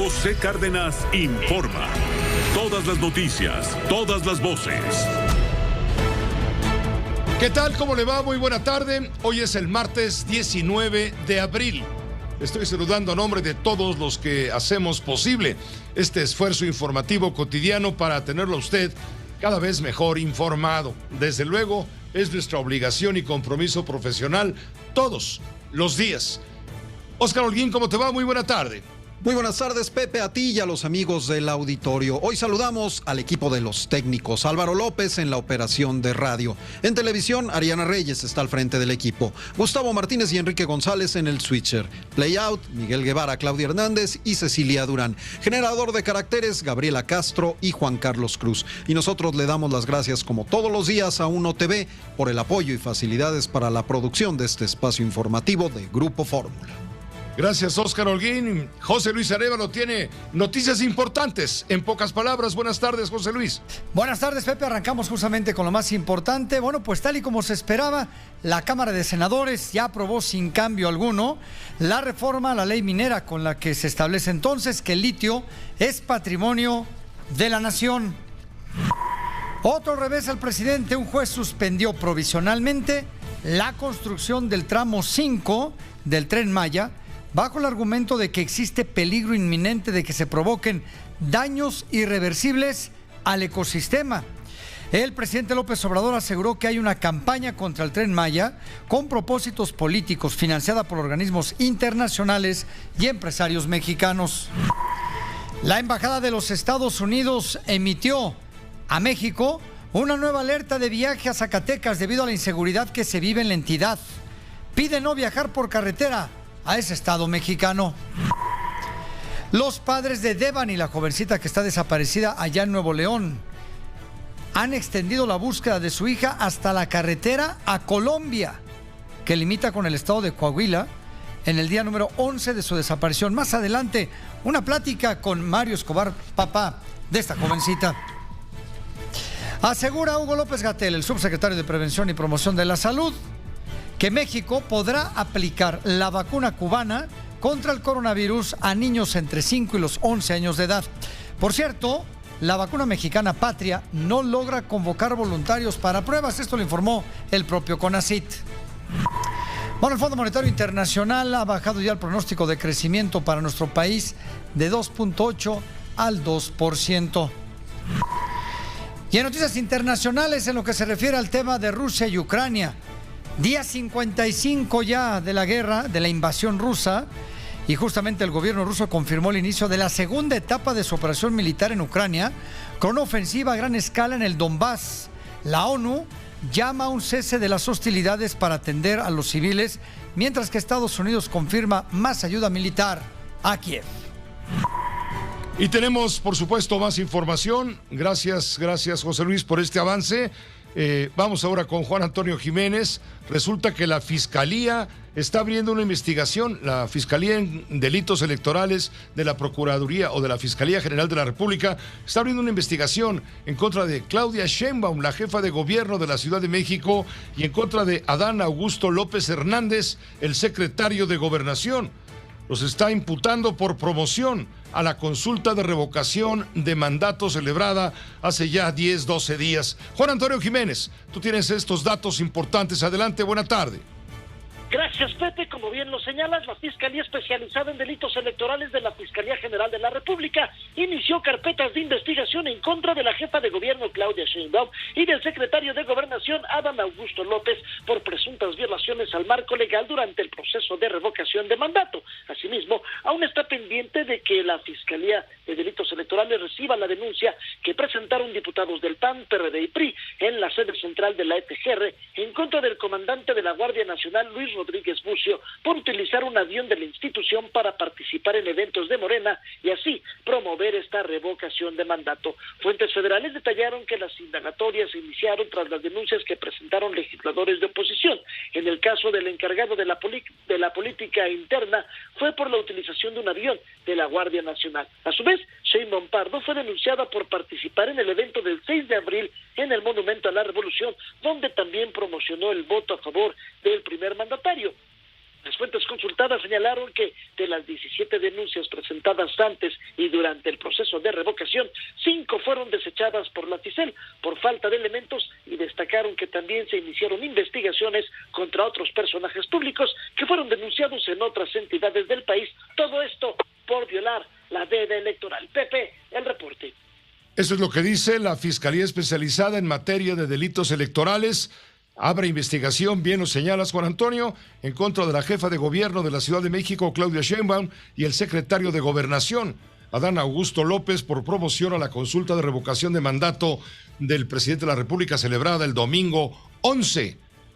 José Cárdenas informa. Todas las noticias, todas las voces. ¿Qué tal? ¿Cómo le va? Muy buena tarde. Hoy es el martes 19 de abril. Estoy saludando a nombre de todos los que hacemos posible este esfuerzo informativo cotidiano para tenerlo a usted cada vez mejor informado. Desde luego, es nuestra obligación y compromiso profesional todos los días. Óscar Holguín, ¿cómo te va? Muy buena tarde. Muy buenas tardes, Pepe, a ti y a los amigos del auditorio. Hoy saludamos al equipo de los técnicos. Álvaro López en la operación de radio. En televisión, Ariana Reyes está al frente del equipo. Gustavo Martínez y Enrique González en el switcher. Playout, Miguel Guevara, Claudia Hernández y Cecilia Durán. Generador de caracteres, Gabriela Castro y Juan Carlos Cruz. Y nosotros le damos las gracias, como todos los días, a UNO TV por el apoyo y facilidades para la producción de este espacio informativo de Grupo Fórmula. Gracias, Óscar Holguín. José Luis Arévalo tiene noticias importantes. En pocas palabras, buenas tardes, José Luis. Buenas tardes, Pepe. Arrancamos justamente con lo más importante. Bueno, pues tal y como se esperaba, la Cámara de Senadores ya aprobó sin cambio alguno la reforma a la ley minera con la que se establece entonces que el litio es patrimonio de la nación. Otro revés al presidente. Un juez suspendió provisionalmente la construcción del tramo 5 del Tren Maya bajo el argumento de que existe peligro inminente de que se provoquen daños irreversibles al ecosistema. El presidente López Obrador aseguró que hay una campaña contra el Tren Maya con propósitos políticos financiada por organismos internacionales y empresarios mexicanos. La Embajada de los Estados Unidos emitió a México una nueva alerta de viaje a Zacatecas debido a la inseguridad que se vive en la entidad. Pide no viajar por carretera a ese estado mexicano. Los padres de Devani, la jovencita que está desaparecida allá en Nuevo León, han extendido la búsqueda de su hija hasta la carretera a Colombia, que limita con el estado de Coahuila, en el día número 11 de su desaparición. Más adelante, una plática con Mario Escobar, papá de esta jovencita. Asegura Hugo López-Gatell, el subsecretario de Prevención y Promoción de la Salud, que México podrá aplicar la vacuna cubana contra el coronavirus a niños entre 5 y los 11 años de edad. Por cierto, la vacuna mexicana Patria no logra convocar voluntarios para pruebas. Esto lo informó el propio CONACYT. Bueno, el Fondo Monetario Internacional ha bajado ya el pronóstico de crecimiento para nuestro país de 2.8 al 2%. Y en noticias internacionales, en lo que se refiere al tema de Rusia y Ucrania, día 55 ya de la guerra, de la invasión rusa, y justamente el gobierno ruso confirmó el inicio de la segunda etapa de su operación militar en Ucrania, con una ofensiva a gran escala en el Donbass. La ONU llama a un cese de las hostilidades para atender a los civiles, mientras que Estados Unidos confirma más ayuda militar a Kiev. Y tenemos, por supuesto, más información. Gracias, José Luis, por este avance. Vamos ahora con Juan Antonio Jiménez. Resulta que la Fiscalía está abriendo una investigación, la Fiscalía en Delitos Electorales de la Procuraduría o de la Fiscalía General de la República está abriendo una investigación en contra de Claudia Sheinbaum, la jefa de gobierno de la Ciudad de México, y en contra de Adán Augusto López Hernández, el secretario de Gobernación. Los está imputando por promoción a la consulta de revocación de mandato celebrada hace ya 10-12 días. Juan Antonio Jiménez, tú tienes estos datos importantes. Adelante, buena tarde. Gracias, Pepe. Como bien lo señalas, la Fiscalía Especializada en Delitos Electorales de la Fiscalía General de la República inició carpetas de investigación en contra de la jefa de gobierno Claudia Sheinbaum y del secretario de Gobernación Adán Augusto López por presuntas violaciones al marco legal durante el proceso de revocación de mandato. Asimismo, aún está pendiente de que la Fiscalía de Delitos Electorales reciba la denuncia que presentaron diputados del PAN, PRD y PRI en la sede central de la EPGR en contra del comandante de la Guardia Nacional, Luis Rodríguez Bucio, por utilizar un avión de la institución para participar en eventos de Morena y así promover esta revocación de mandato. Fuentes federales detallaron que las indagatorias se iniciaron tras las denuncias que presentaron legisladores de oposición. En el caso del encargado de la política interna, fue por la utilización de un avión de la Guardia Nacional. A su vez, Sheinbaum Pardo fue denunciada por participar en el evento del 6 de abril en el Monumento a la Revolución, donde también promocionó el voto a favor del primer mandatario. Las fuentes consultadas señalaron que de las 17 denuncias presentadas antes y durante el proceso de revocación, 5 fueron desechadas por la FICEL por falta de elementos, y destacaron que también se iniciaron investigaciones contra otros personajes públicos que fueron denunciados en otras entidades del país, todo esto por violar la veda electoral. Pepe, el reporte. Eso es lo que dice la Fiscalía Especializada en Materia de Delitos Electorales. Abre investigación, bien lo señalas, Juan Antonio, en contra de la jefa de gobierno de la Ciudad de México, Claudia Sheinbaum, y el secretario de Gobernación, Adán Augusto López, por promoción a la consulta de revocación de mandato del presidente de la República celebrada el domingo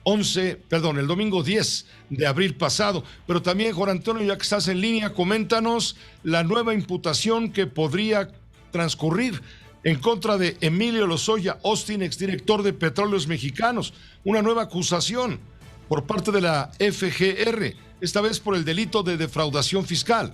el domingo 10 de abril pasado. Pero también, Juan Antonio, ya que estás en línea, coméntanos la nueva imputación que podría transcurrir en contra de Emilio Lozoya Austin, exdirector de Petróleos Mexicanos. Una nueva acusación por parte de la FGR, esta vez por el delito de defraudación fiscal.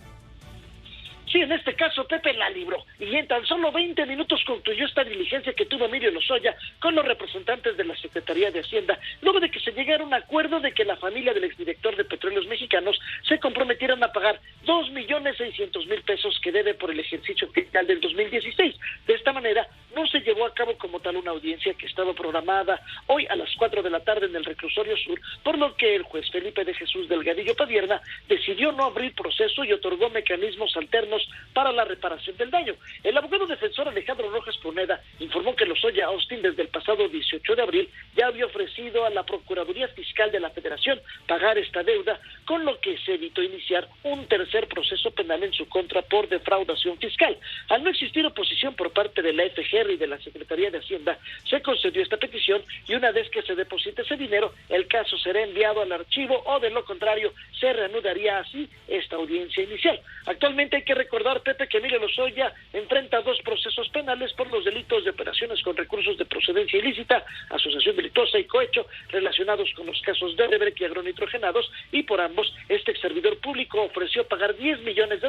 Sí, en este caso Pepe la libró, y en tan solo 20 minutos concluyó esta diligencia que tuvo Emilio Lozoya con los representantes de la Secretaría de Hacienda, luego de que se llegara a un acuerdo de que la familia del exdirector de Petróleos Mexicanos se comprometieran a pagar 2.600.000 pesos que debe por el ejercicio fiscal del 2016. De esta manera, no se llevó a cabo como tal una audiencia que estaba programada hoy a las 4 de la tarde en el Reclusorio Sur, por lo que el juez Felipe de Jesús Delgadillo Padierna decidió no abrir proceso y otorgó mecanismos alternos para la reparación del daño. El abogado defensor Alejandro Rojas Pruneda informó que Lozoya Austin desde el pasado 18 de abril ya había ofrecido a la Procuraduría Fiscal de la Federación pagar esta deuda, con lo que se evitó iniciar un tercer proceso penal en su contra por defraudación fiscal. Al no existir oposición por parte de la FGR y de la Secretaría de Hacienda, se concedió esta petición, y una vez que se deposite ese dinero, el caso será enviado al archivo, o de lo contrario, se reanudaría así esta audiencia inicial. Actualmente hay que recordar, Pepe, que Emilio Lozoya enfrenta 2 procesos penales por los delitos de operaciones con recursos de procedencia ilícita, asociación delictuosa y cohecho relacionados con los casos de Odebrecht y agronitrogenados, y por ambos este exservidor público ofreció pagar $10 millones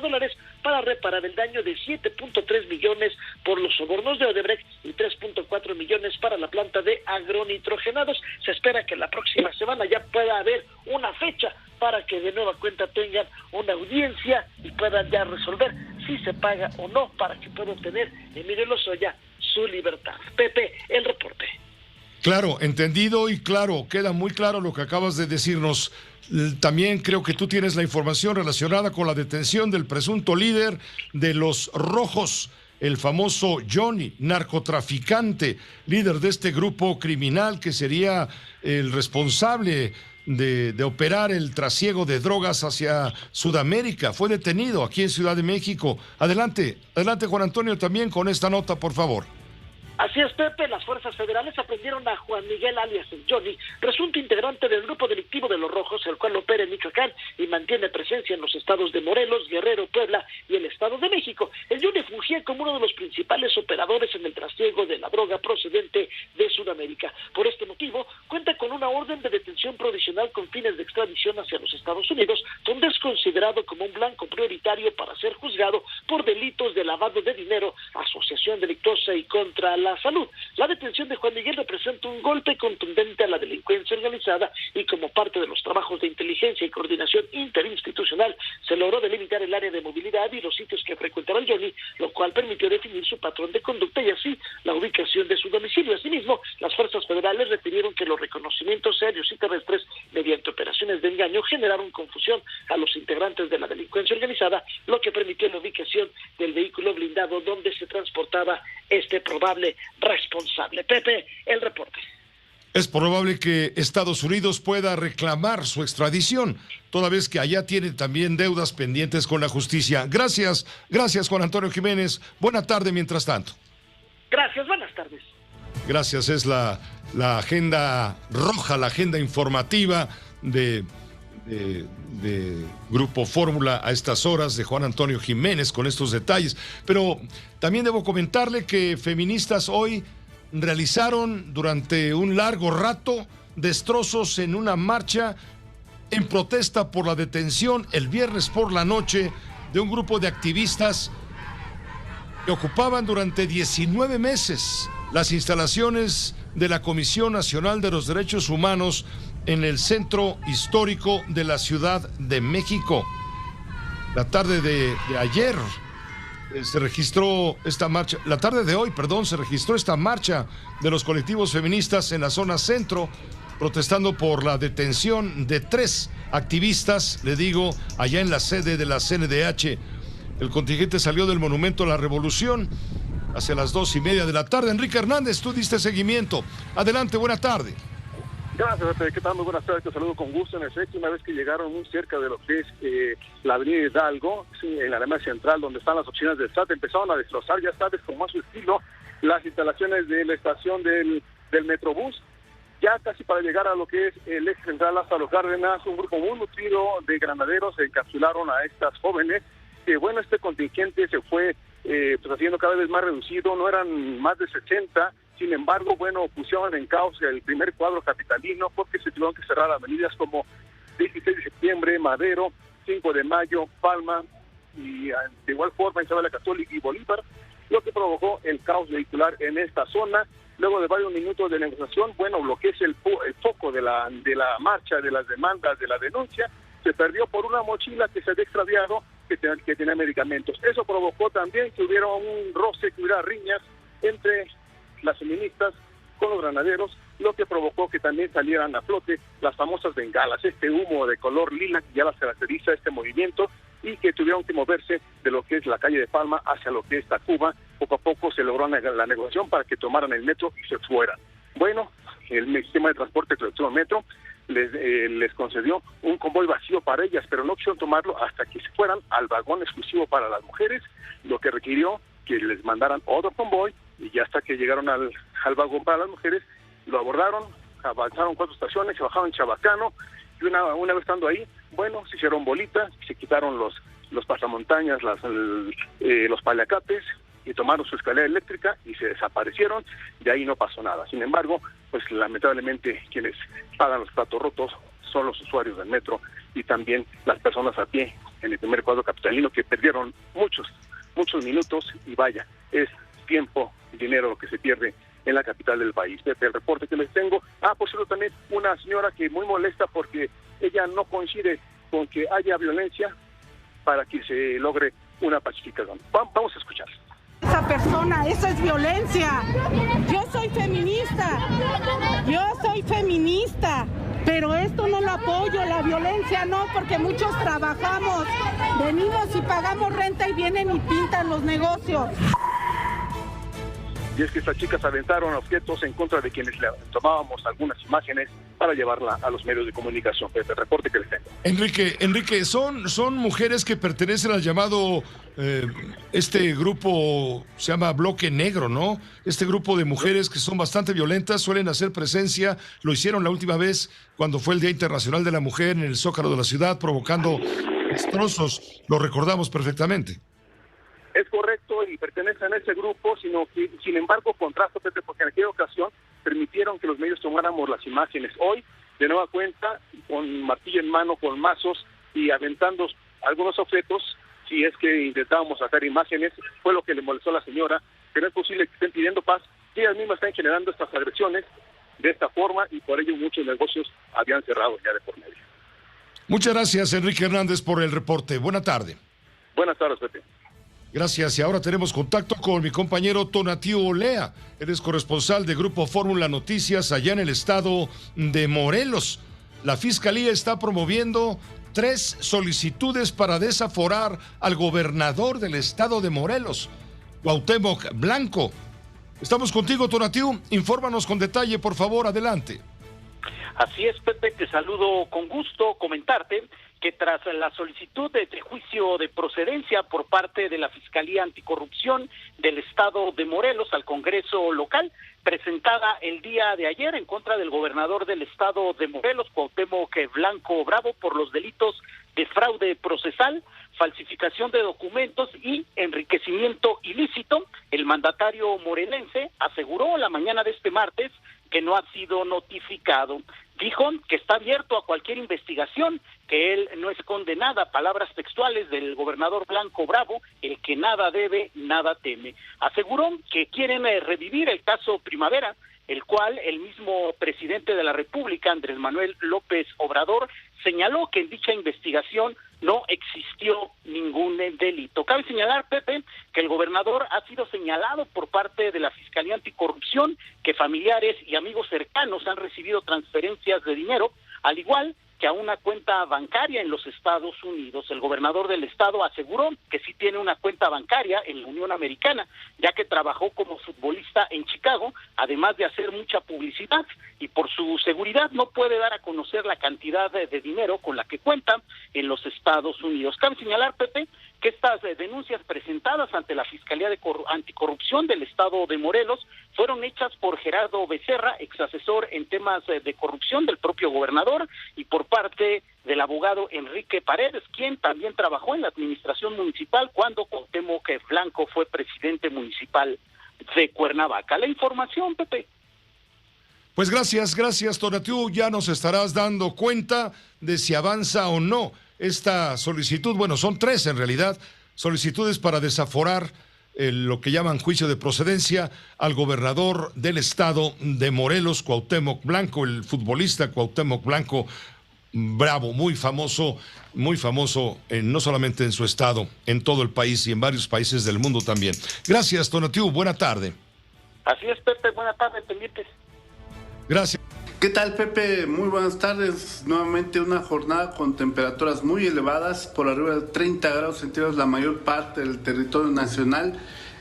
para reparar el daño de 7.3 millones por los sobornos de Odebrecht y 3.4 millones para la planta de agronitrogenados. Se espera que la próxima semana ya pueda haber una fecha para que de nueva cuenta tengan una audiencia y puedan ya resolver si se paga o no, para que pueda obtener Emilio Lozoya su libertad. Pepe, el reporte. Claro, entendido y claro, queda muy claro lo que acabas de decirnos. También creo que tú tienes la información relacionada con la detención del presunto líder de los Rojos, el famoso Johnny, narcotraficante, líder de este grupo criminal que sería el responsable de operar el trasiego de drogas hacia Sudamérica. Fue detenido aquí en Ciudad de México. Adelante, Juan Antonio, también con esta nota, por favor. Así es, Pepe, las fuerzas federales aprendieron a Juan Miguel alias el Johnny, presunto integrante del grupo delictivo de los Rojos, el cual opera en Michoacán y mantiene presencia en los estados de Morelos, Guerrero, Puebla y el Estado de México. El Johnny fungía como uno de los principales operadores en el trasiego de la droga procedente de Sudamérica. Por este motivo, cuenta con una orden de detención provisional con fines de extradición hacia los Estados Unidos, donde es considerado como un blanco prioritario para ser juzgado por delitos de lavado de dinero, asociación delictuosa y contra la salud. La detención de Juan Miguel representa un golpe contundente a la delincuencia organizada, y como parte de los trabajos de inteligencia y coordinación interinstitucional se logró delimitar el área de movilidad y los sitios que frecuentaba el Johnny, lo cual permitió definir su patrón de conducta y así la ubicación de su domicilio. Asimismo, las fuerzas federales refirieron que los reconocimientos aéreos y terrestres mediante operaciones de engaño generaron confusión a los integrantes de la delincuencia organizada, lo que permitió la ubicación del vehículo blindado donde se transportaba este probable responsable. Pepe, el reporte. Es probable que Estados Unidos pueda reclamar su extradición, toda vez que allá tiene también deudas pendientes con la justicia. Gracias Juan Antonio Jiménez. Buena tarde mientras tanto. Gracias, buenas tardes. Gracias, es la agenda roja, la agenda informativa de Grupo Fórmula a estas horas, de Juan Antonio Jiménez con estos detalles. Pero también debo comentarle que feministas hoy realizaron durante un largo rato destrozos en una marcha en protesta por la detención el viernes por la noche de un grupo de activistas que ocupaban durante 19 meses las instalaciones de la Comisión Nacional de los Derechos Humanos en el centro histórico de la Ciudad de México. La tarde de ayer se registró esta marcha, la tarde de hoy, perdón, se registró esta marcha de los colectivos feministas en la zona centro, protestando por la detención de 3 activistas, le digo, allá en la sede de la CNDH. El contingente salió del Monumento a la Revolución hacia las 2:30 de la tarde. Enrique Hernández, tú diste seguimiento. Adelante, buena tarde. Gracias, ¿qué tal? Muy buenas tardes, te saludo con gusto. En efecto, una vez que llegaron muy cerca de lo que es la avenida Hidalgo, en la alameda central, donde están las oficinas del SAT, empezaron a destrozar, ya sabes, como a su estilo, las instalaciones de la estación del Metrobús. Ya casi para llegar a lo que es el eje central hasta Los Cárdenas, un grupo muy nutrido de granaderos encapsularon a estas jóvenes, que bueno, este contingente se fue pues haciendo cada vez más reducido, no eran más de 60. Sin embargo, bueno, pusieron en causa el primer cuadro capitalino porque se tuvieron que cerrar avenidas como 16 de septiembre, Madero, 5 de Mayo, Palma y de igual forma Isabel la Católica y Bolívar, lo que provocó el caos vehicular en esta zona. Luego de varios minutos de negociación, bueno, lo que es el foco de la marcha, de las demandas, de la denuncia, se perdió por una mochila que se había extraviado, que tenía medicamentos. Eso provocó también que hubiera un roce, que hubiera riñas entre las feministas con los granaderos, lo que provocó que también salieran a flote las famosas bengalas, este humo de color lila que ya las caracteriza este movimiento, y que tuvieron que moverse de lo que es la calle de Palma hacia lo que es Tacuba. Poco a poco se logró la negociación para que tomaran el metro y se fueran. Bueno, el sistema de transporte colectivo Metro les concedió un convoy vacío para ellas, pero no quisieron tomarlo hasta que se fueran al vagón exclusivo para las mujeres, lo que requirió que les mandaran otro convoy, y ya hasta que llegaron al vagón para las mujeres, lo abordaron, avanzaron 4 estaciones, se bajaron en Chabacano, y una vez estando ahí, bueno, se hicieron bolitas, se quitaron los pasamontañas, los paliacates, y tomaron su escalera eléctrica y se desaparecieron. De ahí no pasó nada. Sin embargo, pues lamentablemente quienes pagan los platos rotos son los usuarios del metro y también las personas a pie en el primer cuadro capitalino, que perdieron muchos minutos, y vaya, es tiempo y dinero lo que se pierde en la capital del país. Desde el reporte que les tengo, por cierto, también una señora que muy molesta porque ella no coincide con que haya violencia para que se logre una pacificación. Vamos a escuchar. Esa persona, eso es violencia. Yo soy feminista, pero esto no lo apoyo, la violencia no, porque muchos trabajamos, venimos y pagamos renta y vienen y pintan los negocios. Y es que estas chicas aventaron objetos en contra de quienes le tomábamos algunas imágenes para llevarla a los medios de comunicación. Este reporte que les tengo. Enrique, son mujeres que pertenecen al llamado, este grupo se llama Bloque Negro, ¿no? Este grupo de mujeres que son bastante violentas, suelen hacer presencia, lo hicieron la última vez cuando fue el Día Internacional de la Mujer en el Zócalo de la ciudad, provocando destrozos, lo recordamos perfectamente. Es correcto, y pertenecen a ese grupo, sino que, sin embargo, contrasto, porque en aquella ocasión permitieron que los medios tomáramos las imágenes. Hoy, de nueva cuenta, con martillo en mano, con mazos y aventando algunos objetos, si es que intentábamos sacar imágenes, fue lo que le molestó a la señora, que no es posible que estén pidiendo paz, y ellas mismas están generando estas agresiones de esta forma, y por ello muchos negocios habían cerrado ya de por medio. Muchas gracias, Enrique Hernández, por el reporte. Buena tarde. Buenas tardes, Pepe. Gracias, y ahora tenemos contacto con mi compañero Tonatiu Olea. Eres corresponsal de Grupo Fórmula Noticias allá en el estado de Morelos. La Fiscalía está promoviendo 3 solicitudes para desaforar al gobernador del estado de Morelos, Cuauhtémoc Blanco. Estamos contigo, Tonatiu. Infórmanos con detalle, por favor, adelante. Así es, Pepe, te saludo con gusto. Comentarte que tras la solicitud de juicio de procedencia por parte de la Fiscalía Anticorrupción del Estado de Morelos al Congreso local, presentada el día de ayer en contra del gobernador del Estado de Morelos, Cuauhtémoc Blanco Bravo, por los delitos de fraude procesal, falsificación de documentos y enriquecimiento ilícito, el mandatario morelense aseguró la mañana de este martes que no ha sido notificado. Dijo que está abierto a cualquier investigación, que él no esconde nada, palabras textuales del gobernador Blanco Bravo, el que nada debe, nada teme. Aseguró que quieren revivir el caso Primavera, el cual el mismo presidente de la República, Andrés Manuel López Obrador, señaló que en dicha investigación no existió ningún delito. Cabe señalar, Pepe, que el gobernador ha sido señalado por parte de la Fiscalía Anticorrupción que familiares y amigos cercanos han recibido transferencias de dinero, al igual que a una cuenta bancaria en los Estados Unidos. El gobernador del estado aseguró que sí tiene una cuenta bancaria en la Unión Americana, ya que trabajó como futbolista en Chicago, además de hacer mucha publicidad, y por su seguridad no puede dar a conocer la cantidad de dinero con la que cuenta en los Estados Unidos. Cabe señalar, Pepe, que estas denuncias presentadas ante la Fiscalía Anticorrupción del estado de Morelos fueron hechas por Gerardo Becerra, exasesor en temas de corrupción del propio gobernador, y por parte del abogado Enrique Paredes, quien también trabajó en la administración municipal cuando Cuauhtémoc Blanco fue presidente municipal de Cuernavaca. La información, Pepe. Pues gracias, Tonatiuh. Ya nos estarás dando cuenta de si avanza o no esta solicitud. Bueno, son 3 en realidad, solicitudes para desaforar lo que llaman juicio de procedencia al gobernador del estado de Morelos, Cuauhtémoc Blanco, el futbolista Cuauhtémoc Blanco, bravo, muy famoso, no solamente en su estado, en todo el país y en varios países del mundo también. Gracias, Tonatiuh, buena tarde. Así es, Pepe, buena tarde, pendientes. Gracias. ¿Qué tal, Pepe? Muy buenas tardes. Nuevamente una jornada con temperaturas muy elevadas, por arriba de 30 grados centígrados la mayor parte del territorio nacional,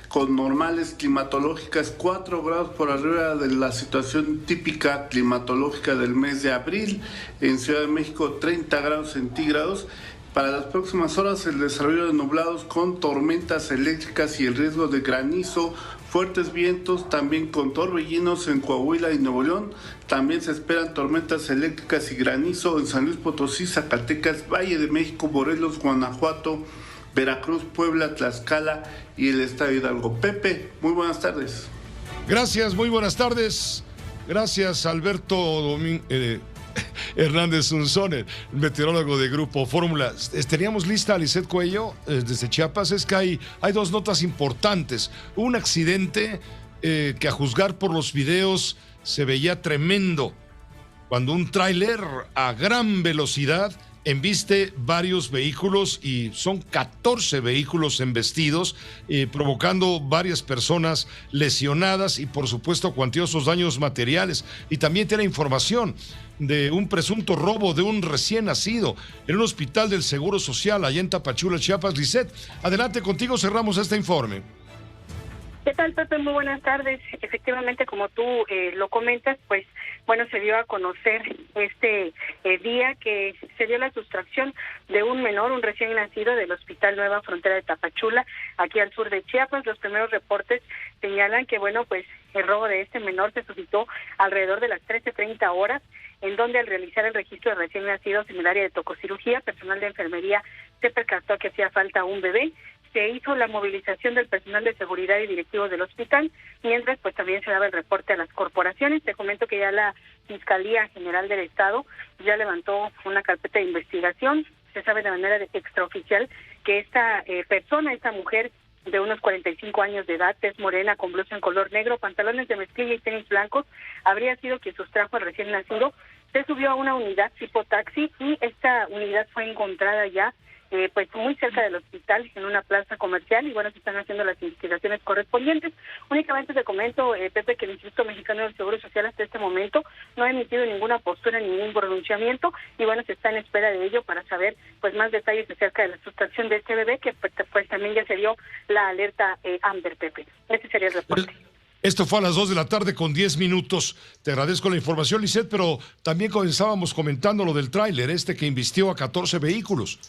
con normales climatológicas 4 grados por arriba de la situación típica climatológica del mes de abril. En Ciudad de México 30 grados centígrados. Para las próximas horas el desarrollo de nublados con tormentas eléctricas y el riesgo de granizo, fuertes vientos, también con torbellinos en Coahuila y Nuevo León. También se esperan tormentas eléctricas y granizo en San Luis Potosí, Zacatecas, Valle de México, Morelos, Guanajuato, Veracruz, Puebla, Tlaxcala y el estado de Hidalgo. Pepe, muy buenas tardes. Gracias, muy buenas tardes. Gracias, Alberto Hernández Unzón, el meteorólogo de Grupo Fórmula. Teníamos lista a Lisette Cuello desde Chiapas. Es que hay 2 notas importantes. Un accidente que a juzgar por los videos se veía tremendo, cuando un tráiler a gran velocidad embiste varios vehículos, y son 14 vehículos embestidos, provocando varias personas lesionadas y por supuesto cuantiosos daños materiales. Y también tiene información de un presunto robo de un recién nacido en un hospital del Seguro Social allá en Tapachula, Chiapas. Lisette, adelante contigo, cerramos este informe. ¿Qué tal, Pepe? Muy buenas tardes. Efectivamente, como tú lo comentas, pues bueno, se dio a conocer este día que se dio la sustracción de un menor, un recién nacido del Hospital Nueva Frontera de Tapachula, aquí al sur de Chiapas. Los primeros reportes señalan que, bueno, pues el robo de este menor se suscitó alrededor de las 13:30 horas, en donde al realizar el registro de recién nacidos en el área de tococirugía, personal de enfermería se percató que hacía falta un bebé. Se hizo la movilización del personal de seguridad y directivos del hospital, mientras pues también se daba el reporte a las corporaciones. Te comento que ya la Fiscalía General del Estado ya levantó una carpeta de investigación. Se sabe de manera extraoficial que esta persona, esta mujer de unos 45 años de edad, tez morena, con blusa en color negro, pantalones de mezclilla y tenis blancos, habría sido quien sustrajo al recién nacido. Se subió a una unidad tipo taxi y esta unidad fue encontrada ya pues muy cerca del hospital, en una plaza comercial, y bueno, se están haciendo las investigaciones correspondientes. Únicamente te comento, Pepe, que el Instituto Mexicano del Seguro Social hasta este momento no ha emitido ninguna postura, ningún pronunciamiento, y bueno, se está en espera de ello para saber pues más detalles acerca de la sustracción de este bebé, que pues también ya se dio la alerta Amber, Pepe. Ese sería el reporte. Esto fue a las 2:10 p.m. Te agradezco la información, Lisette, pero también comenzábamos comentando lo del tráiler que embistió a 14 vehículos.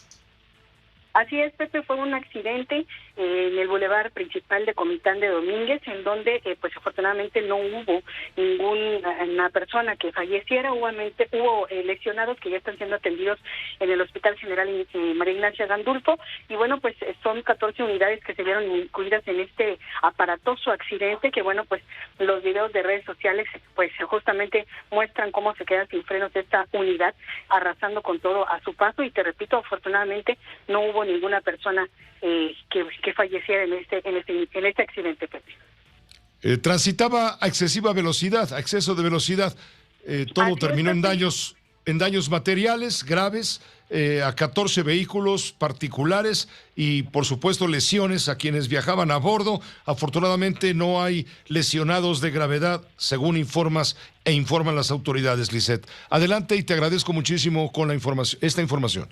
Así es, Pepe, fue un accidente en el bulevar principal de Comitán de Domínguez, en donde pues afortunadamente no hubo ninguna persona que falleciera. Hubo lesionados que ya están siendo atendidos en el Hospital General María Ignacia Gandulfo, y bueno, pues son 14 unidades que se vieron incluidas en este aparatoso accidente, que bueno, pues los videos de redes sociales pues justamente muestran cómo se queda sin frenos esta unidad, arrasando con todo a su paso. Y te repito, afortunadamente no hubo ninguna persona que falleciera en este accidente, Pepe. Transitaba a excesiva velocidad, a exceso de velocidad. Todo terminó en daños materiales graves a 14 vehículos particulares y, por supuesto, lesiones a quienes viajaban a bordo. Afortunadamente no hay lesionados de gravedad, según informan las autoridades, Lisette. Adelante y te agradezco muchísimo con esta información.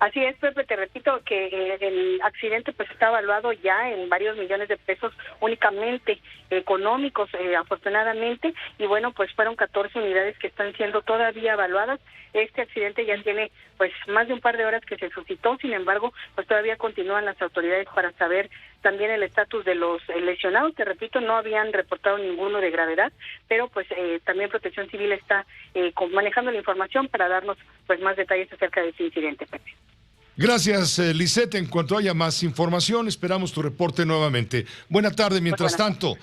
Así es, Pepe, te repito que el accidente pues está evaluado ya en varios millones de pesos únicamente económicos, afortunadamente, y bueno, pues fueron 14 unidades que están siendo todavía evaluadas. Este accidente ya tiene pues más de un par de horas que se suscitó, sin embargo, pues todavía continúan las autoridades para saber también el estatus de los lesionados. Te repito, no habían reportado ninguno de gravedad, pero pues también Protección Civil está manejando la información para darnos pues más detalles acerca de este incidente, Pepe. Gracias, Lisette. En cuanto haya más información, esperamos tu reporte nuevamente. Buena tarde, mientras tanto.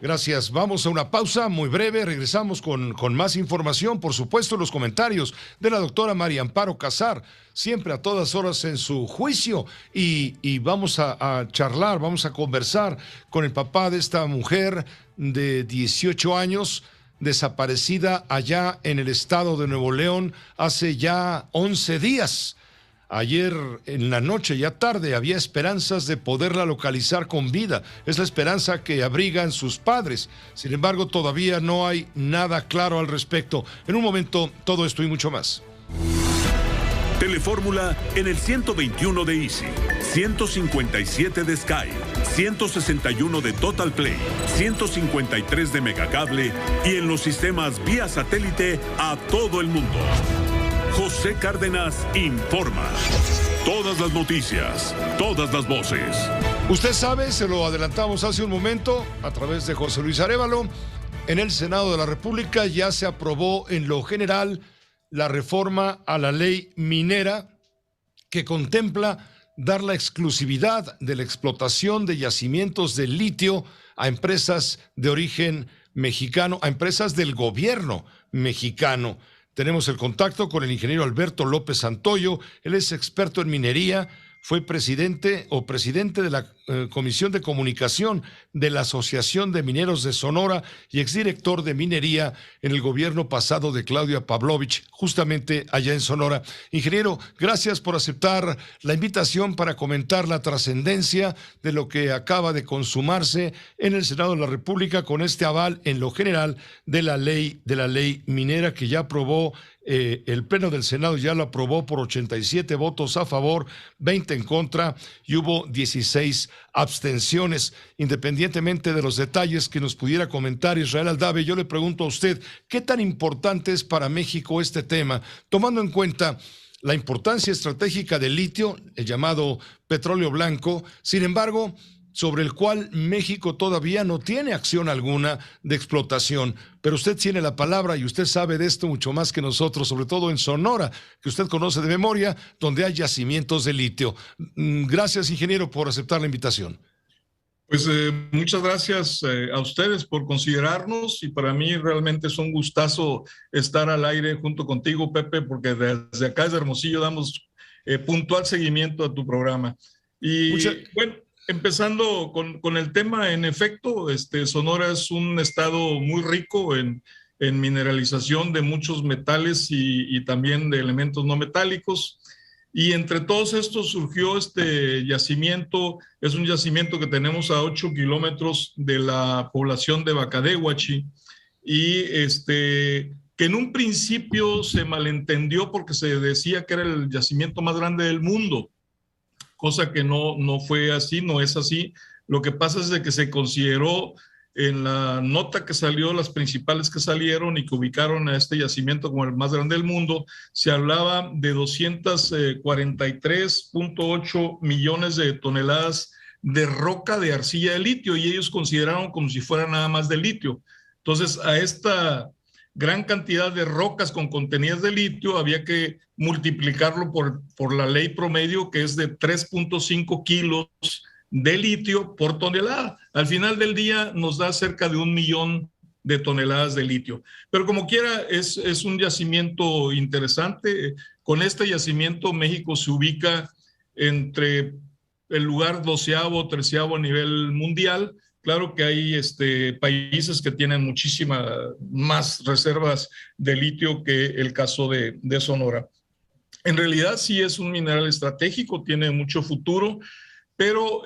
Gracias. Vamos a una pausa muy breve. Regresamos con más información. Por supuesto, los comentarios de la doctora María Amparo Casar, siempre a todas horas en su juicio. Y vamos a charlar, vamos a conversar con el papá de esta mujer de 18 años, desaparecida allá en el estado de Nuevo León hace ya 11 días. Ayer en la noche, ya tarde, había esperanzas de poderla localizar con vida. Es la esperanza que abrigan sus padres. Sin embargo, todavía no hay nada claro al respecto. En un momento, todo esto y mucho más. Telefórmula en el 121 de Easy, 157 de Sky, 161 de Total Play, 153 de Megacable y en los sistemas vía satélite a todo el mundo. José Cárdenas informa. Todas las noticias, todas las voces. Usted sabe, se lo adelantamos hace un momento a través de José Luis Arévalo, en el Senado de la República ya se aprobó en lo general la reforma a la ley minera que contempla dar la exclusividad de la explotación de yacimientos de litio a empresas de origen mexicano, a empresas del gobierno mexicano. Tenemos el contacto con el ingeniero Alberto López Santoyo. Él es experto en minería, fue presidente de la Comisión de Comunicación de la Asociación de Mineros de Sonora y exdirector de minería en el gobierno pasado de Claudia Pavlovich, justamente allá en Sonora. Ingeniero, gracias por aceptar la invitación para comentar la trascendencia de lo que acaba de consumarse en el Senado de la República con este aval en lo general de la ley minera que ya aprobó. El Pleno del Senado ya lo aprobó por 87 votos a favor, 20 en contra y hubo 16 abstenciones. Independientemente de los detalles que nos pudiera comentar Israel Aldave, yo le pregunto a usted, ¿qué tan importante es para México este tema, tomando en cuenta la importancia estratégica del litio, el llamado petróleo blanco, sin embargo, sobre el cual México todavía no tiene acción alguna de explotación? Pero usted tiene la palabra y usted sabe de esto mucho más que nosotros, sobre todo en Sonora, que usted conoce de memoria, donde hay yacimientos de litio. Gracias, ingeniero, por aceptar la invitación. Pues muchas gracias a ustedes por considerarnos y para mí realmente es un gustazo estar al aire junto contigo, Pepe, porque desde acá desde Hermosillo damos puntual seguimiento a tu programa. Y bueno, empezando con el tema, en efecto, Sonora es un estado muy rico en mineralización de muchos metales y también de elementos no metálicos. Y entre todos estos surgió este yacimiento. Es un yacimiento que tenemos a 8 kilómetros de la población de Bacadehuachi y que en un principio se malentendió porque se decía que era el yacimiento más grande del mundo, cosa que no fue así, no es así. Lo que pasa es de que se consideró en la nota que salió, las principales que salieron y que ubicaron a este yacimiento como el más grande del mundo, se hablaba de 243.8 millones de toneladas de roca de arcilla de litio y ellos consideraron como si fuera nada más de litio. Entonces, a esta gran cantidad de rocas con contenidas de litio había que multiplicarlo por la ley promedio, que es de 3.5 kilos de litio por tonelada. Al final del día nos da cerca de 1 millón de toneladas de litio. Pero como quiera, es un yacimiento interesante. Con este yacimiento México se ubica entre el lugar 12º, 13º a nivel mundial, Claro que hay países que tienen muchísimas más reservas de litio que el caso de Sonora. En realidad sí es un mineral estratégico, tiene mucho futuro, pero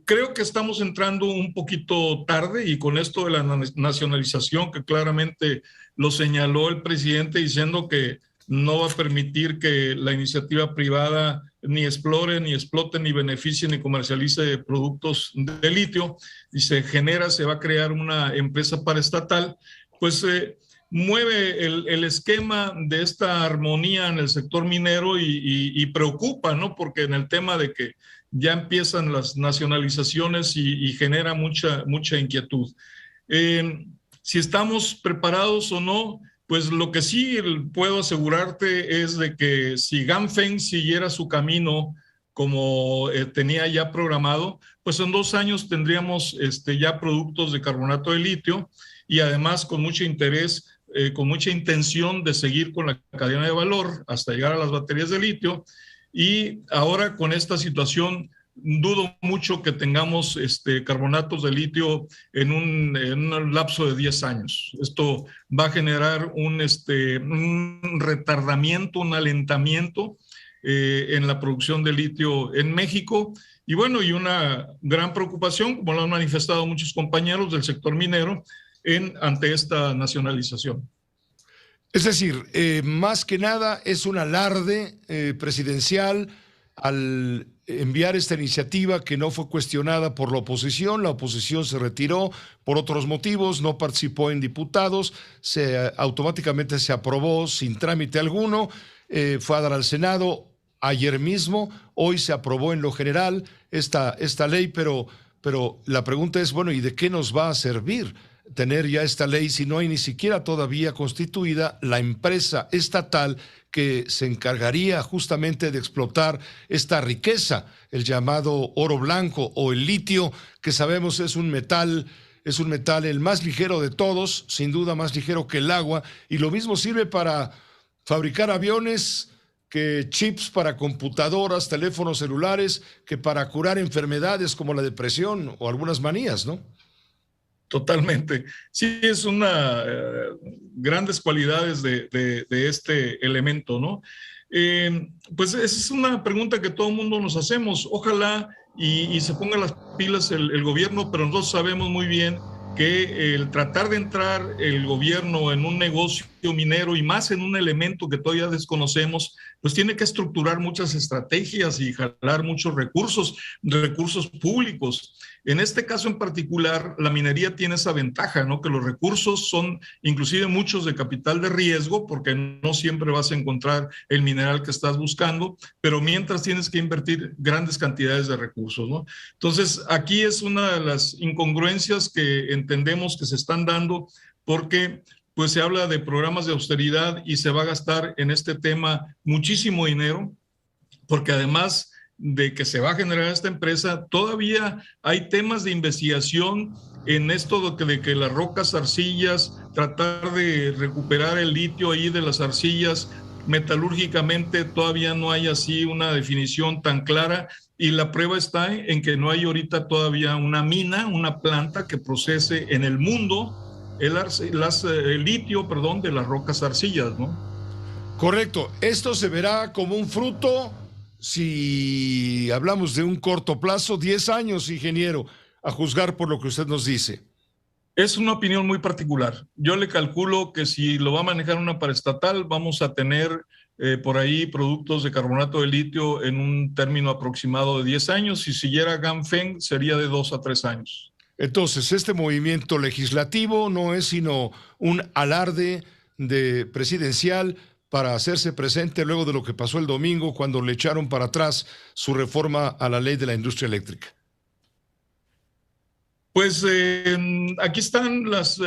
creo que estamos entrando un poquito tarde, y con esto de la nacionalización, que claramente lo señaló el presidente diciendo que no va a permitir que la iniciativa privada ni explore, ni explote, ni beneficie, ni comercialice productos de litio, y se va a crear una empresa paraestatal, pues mueve el esquema de esta armonía en el sector minero y preocupa, ¿no? Porque en el tema de que ya empiezan las nacionalizaciones y genera mucha inquietud. Si estamos preparados o no, pues lo que sí puedo asegurarte es de que si Ganfeng siguiera su camino como tenía ya programado, pues en 2 años tendríamos ya productos de carbonato de litio, y además con mucho interés, con mucha intención de seguir con la cadena de valor hasta llegar a las baterías de litio. Y ahora con esta situación dudo mucho que tengamos carbonatos de litio en un lapso de 10 años. Esto va a generar un retardamiento, un alentamiento en la producción de litio en México. Y bueno, y una gran preocupación, como lo han manifestado muchos compañeros del sector minero, ante esta nacionalización. Es decir, más que nada es un alarde presidencial al enviar esta iniciativa que no fue cuestionada por la oposición se retiró por otros motivos, no participó en diputados, automáticamente se aprobó sin trámite alguno, fue a dar al Senado ayer mismo, hoy se aprobó en lo general esta ley, pero la pregunta es, bueno, ¿y de qué nos va a servir tener ya esta ley si no hay ni siquiera todavía constituida la empresa estatal que se encargaría justamente de explotar esta riqueza, el llamado oro blanco o el litio, que sabemos es un metal el más ligero de todos, sin duda más ligero que el agua, y lo mismo sirve para fabricar aviones, que chips para computadoras, teléfonos celulares, que para curar enfermedades como la depresión o algunas manías, ¿no? Totalmente. Sí, es grandes cualidades de este elemento, ¿no? Pues es una pregunta que todo el mundo nos hacemos. Ojalá y se ponga las pilas el gobierno, pero nosotros sabemos muy bien que el tratar de entrar el gobierno en un negocio minero y más en un elemento que todavía desconocemos, pues tiene que estructurar muchas estrategias y jalar muchos recursos públicos. En este caso en particular, la minería tiene esa ventaja, ¿no? Que los recursos son inclusive muchos de capital de riesgo, porque no siempre vas a encontrar el mineral que estás buscando, pero mientras tienes que invertir grandes cantidades de recursos, ¿no? Entonces, aquí es una de las incongruencias que entendemos que se están dando, porque pues se habla de programas de austeridad y se va a gastar en este tema muchísimo dinero, porque además de que se va a generar esta empresa, todavía hay temas de investigación en esto de que las rocas arcillas, tratar de recuperar el litio ahí de las arcillas, metalúrgicamente todavía no hay así una definición tan clara, y la prueba está en que no hay ahorita todavía una mina, una planta que procese en el mundo el litio, de las rocas arcillas, ¿no? Correcto. Esto se verá como un fruto, si hablamos de un corto plazo, 10 años, ingeniero, a juzgar por lo que usted nos dice. Es una opinión muy particular. Yo le calculo que si lo va a manejar una paraestatal, vamos a tener por ahí productos de carbonato de litio en un término aproximado de 10 años. Si siguiera Ganfeng, sería de 2 a 3 años. Entonces, este movimiento legislativo no es sino un alarde presidencial para hacerse presente luego de lo que pasó el domingo cuando le echaron para atrás su reforma a la ley de la industria eléctrica. Pues aquí están las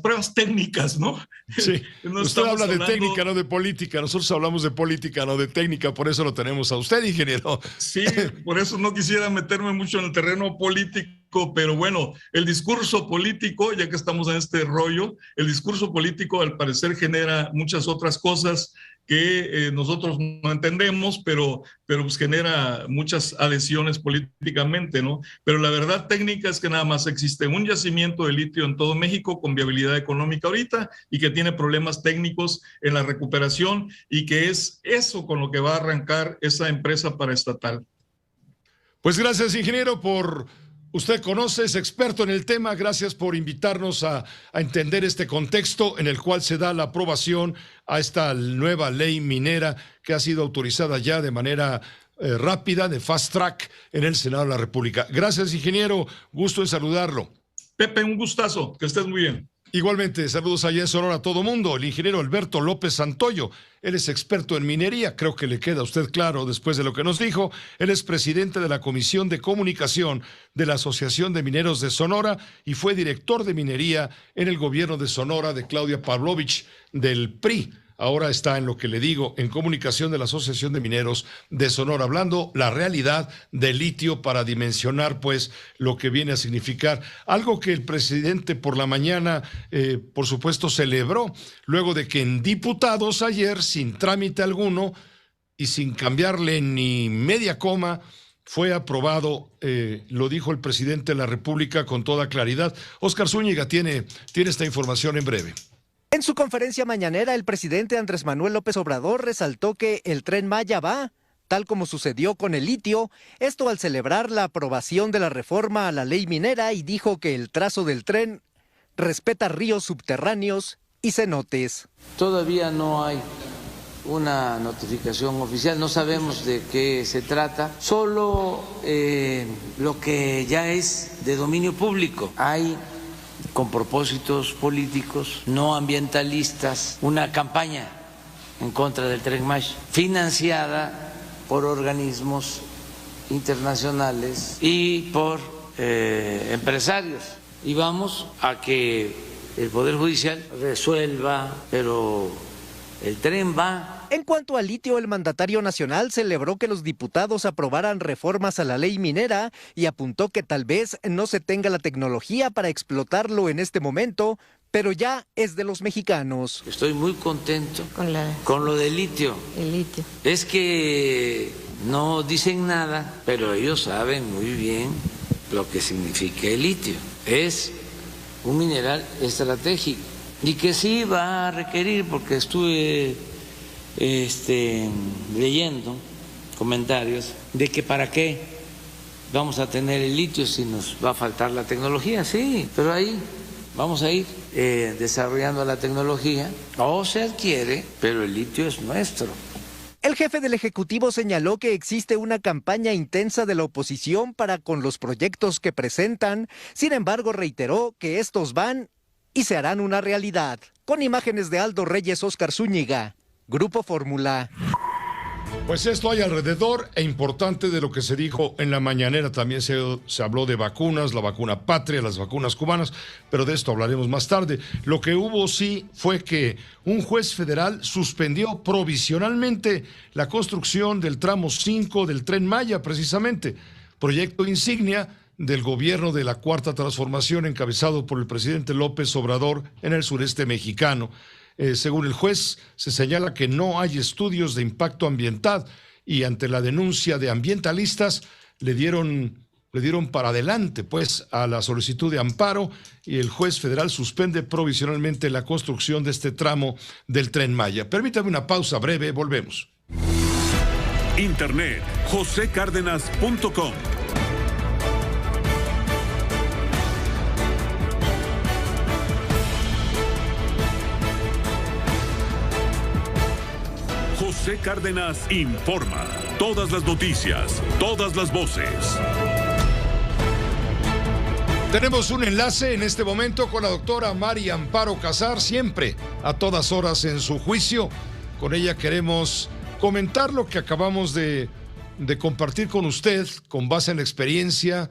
pruebas técnicas, ¿no? Sí, usted habla de técnica, no de política. Nosotros hablamos de política, no de técnica, por eso lo tenemos a usted, ingeniero. Sí, por eso no quisiera meterme mucho en el terreno político, pero bueno, el discurso político, ya que estamos en este rollo, el discurso político al parecer genera muchas otras cosas que nosotros no entendemos, pero pues genera muchas adhesiones políticamente, ¿no? Pero la verdad técnica es que nada más existe un yacimiento de litio en todo México con viabilidad económica ahorita y que tiene problemas técnicos en la recuperación y que es eso con lo que va a arrancar esa empresa paraestatal. Pues gracias, ingeniero, por... Usted conoce, es experto en el tema. Gracias por invitarnos a entender este contexto en el cual se da la aprobación a esta nueva ley minera que ha sido autorizada ya de manera rápida, de fast track, en el Senado de la República. Gracias, ingeniero. Gusto en saludarlo. Pepe, un gustazo. Que estés muy bien. Igualmente, saludos allá en Sonora a todo mundo. El ingeniero Alberto López Santoyo, él es experto en minería, creo que le queda a usted claro después de lo que nos dijo. Él es presidente de la Comisión de Comunicación de la Asociación de Mineros de Sonora y fue director de minería en el gobierno de Sonora de Claudia Pavlovich del PRI. Ahora está en lo que le digo, en comunicación de la Asociación de Mineros de Sonora, hablando la realidad del litio para dimensionar pues lo que viene a significar. Algo que el presidente por la mañana, por supuesto, celebró, luego de que en diputados ayer, sin trámite alguno y sin cambiarle ni media coma, fue aprobado, lo dijo el presidente de la República con toda claridad. Óscar Zúñiga tiene esta información en breve. En su conferencia mañanera, el presidente Andrés Manuel López Obrador resaltó que el Tren Maya va, tal como sucedió con el litio, esto al celebrar la aprobación de la reforma a la ley minera, y dijo que el trazo del tren respeta ríos subterráneos y cenotes. Todavía no hay una notificación oficial, no sabemos de qué se trata, solo lo que ya es de dominio público. Hay con propósitos políticos, no ambientalistas, una campaña en contra del Tren Maya, financiada por organismos internacionales y por empresarios. Y vamos a que el Poder Judicial resuelva, pero el tren va. En cuanto al litio, el mandatario nacional celebró que los diputados aprobaran reformas a la ley minera y apuntó que tal vez no se tenga la tecnología para explotarlo en este momento, pero ya es de los mexicanos. Estoy muy contento con lo del litio. El litio. Es que no dicen nada, pero ellos saben muy bien lo que significa el litio. Es un mineral estratégico y que sí va a requerir, porque estuve leyendo comentarios de que para qué vamos a tener el litio si nos va a faltar la tecnología. Sí, pero ahí vamos a ir desarrollando la tecnología, o se adquiere, pero el litio es nuestro. El jefe del Ejecutivo señaló que existe una campaña intensa de la oposición para con los proyectos que presentan. Sin embargo, reiteró que estos van y se harán una realidad. Con imágenes de Aldo Reyes, Óscar Zúñiga, Grupo Fórmula. Pues esto hay alrededor e importante de lo que se dijo en la mañanera. También se habló de vacunas, la vacuna patria, las vacunas cubanas, pero de esto hablaremos más tarde. Lo que hubo sí fue que un juez federal suspendió provisionalmente la construcción del tramo 5 del Tren Maya, precisamente, proyecto insignia del gobierno de la Cuarta Transformación encabezado por el presidente López Obrador en el sureste mexicano. Según el juez, se señala que no hay estudios de impacto ambiental y ante la denuncia de ambientalistas le dieron para adelante pues a la solicitud de amparo y el juez federal suspende provisionalmente la construcción de este tramo del Tren Maya. Permítame una pausa breve, volvemos. Internet, josecárdenas.com. José Cárdenas informa. Todas las noticias, todas las voces. Tenemos un enlace en este momento con la doctora Mari Amparo Casar, siempre a todas horas en su juicio. Con ella queremos comentar lo que acabamos de compartir con usted, con base en la experiencia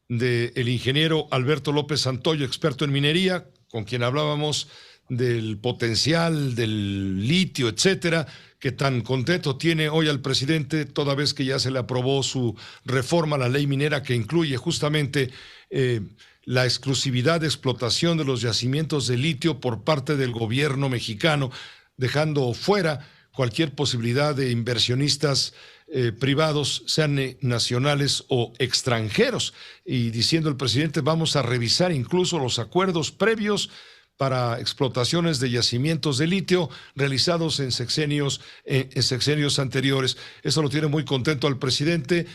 del ingeniero Alberto López Santoyo, experto en minería, con quien hablábamos del potencial del litio, etcétera, que tan contento tiene hoy al presidente, toda vez que ya se le aprobó su reforma a la ley minera que incluye justamente la exclusividad de explotación de los yacimientos de litio por parte del gobierno mexicano, dejando fuera cualquier posibilidad de inversionistas privados, sean nacionales o extranjeros. Y diciendo el presidente, vamos a revisar incluso los acuerdos previos para explotaciones de yacimientos de litio realizados en sexenios anteriores. Eso lo tiene muy contento al presidente.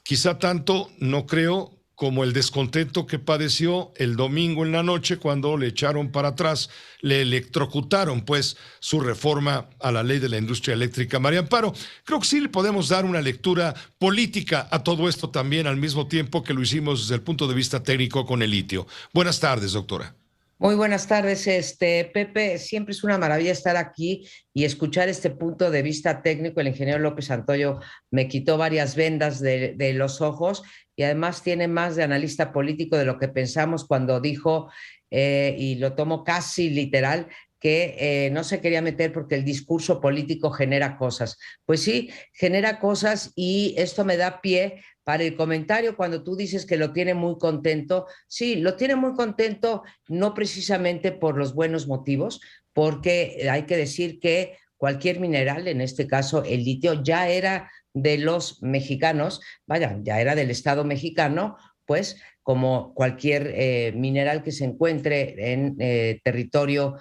Quizá tanto, no creo, como el descontento que padeció el domingo en la noche cuando le echaron para atrás, le electrocutaron pues su reforma a la ley de la industria eléctrica. María Amparo, creo que sí le podemos dar una lectura política a todo esto también, al mismo tiempo que lo hicimos desde el punto de vista técnico con el litio. Buenas tardes, doctora. Muy buenas tardes, Pepe. Siempre es una maravilla estar aquí y escuchar este punto de vista técnico. El ingeniero López Santoyo me quitó varias vendas de los ojos y además tiene más de analista político de lo que pensamos cuando dijo, y lo tomo casi literal, que no se quería meter porque el discurso político genera cosas. Pues sí, genera cosas y esto me da pie para el comentario cuando tú dices que lo tiene muy contento. Sí, lo tiene muy contento, no precisamente por los buenos motivos, porque hay que decir que cualquier mineral, en este caso el litio, ya era de los mexicanos, vaya, ya era del Estado mexicano, pues como cualquier mineral que se encuentre en el territorio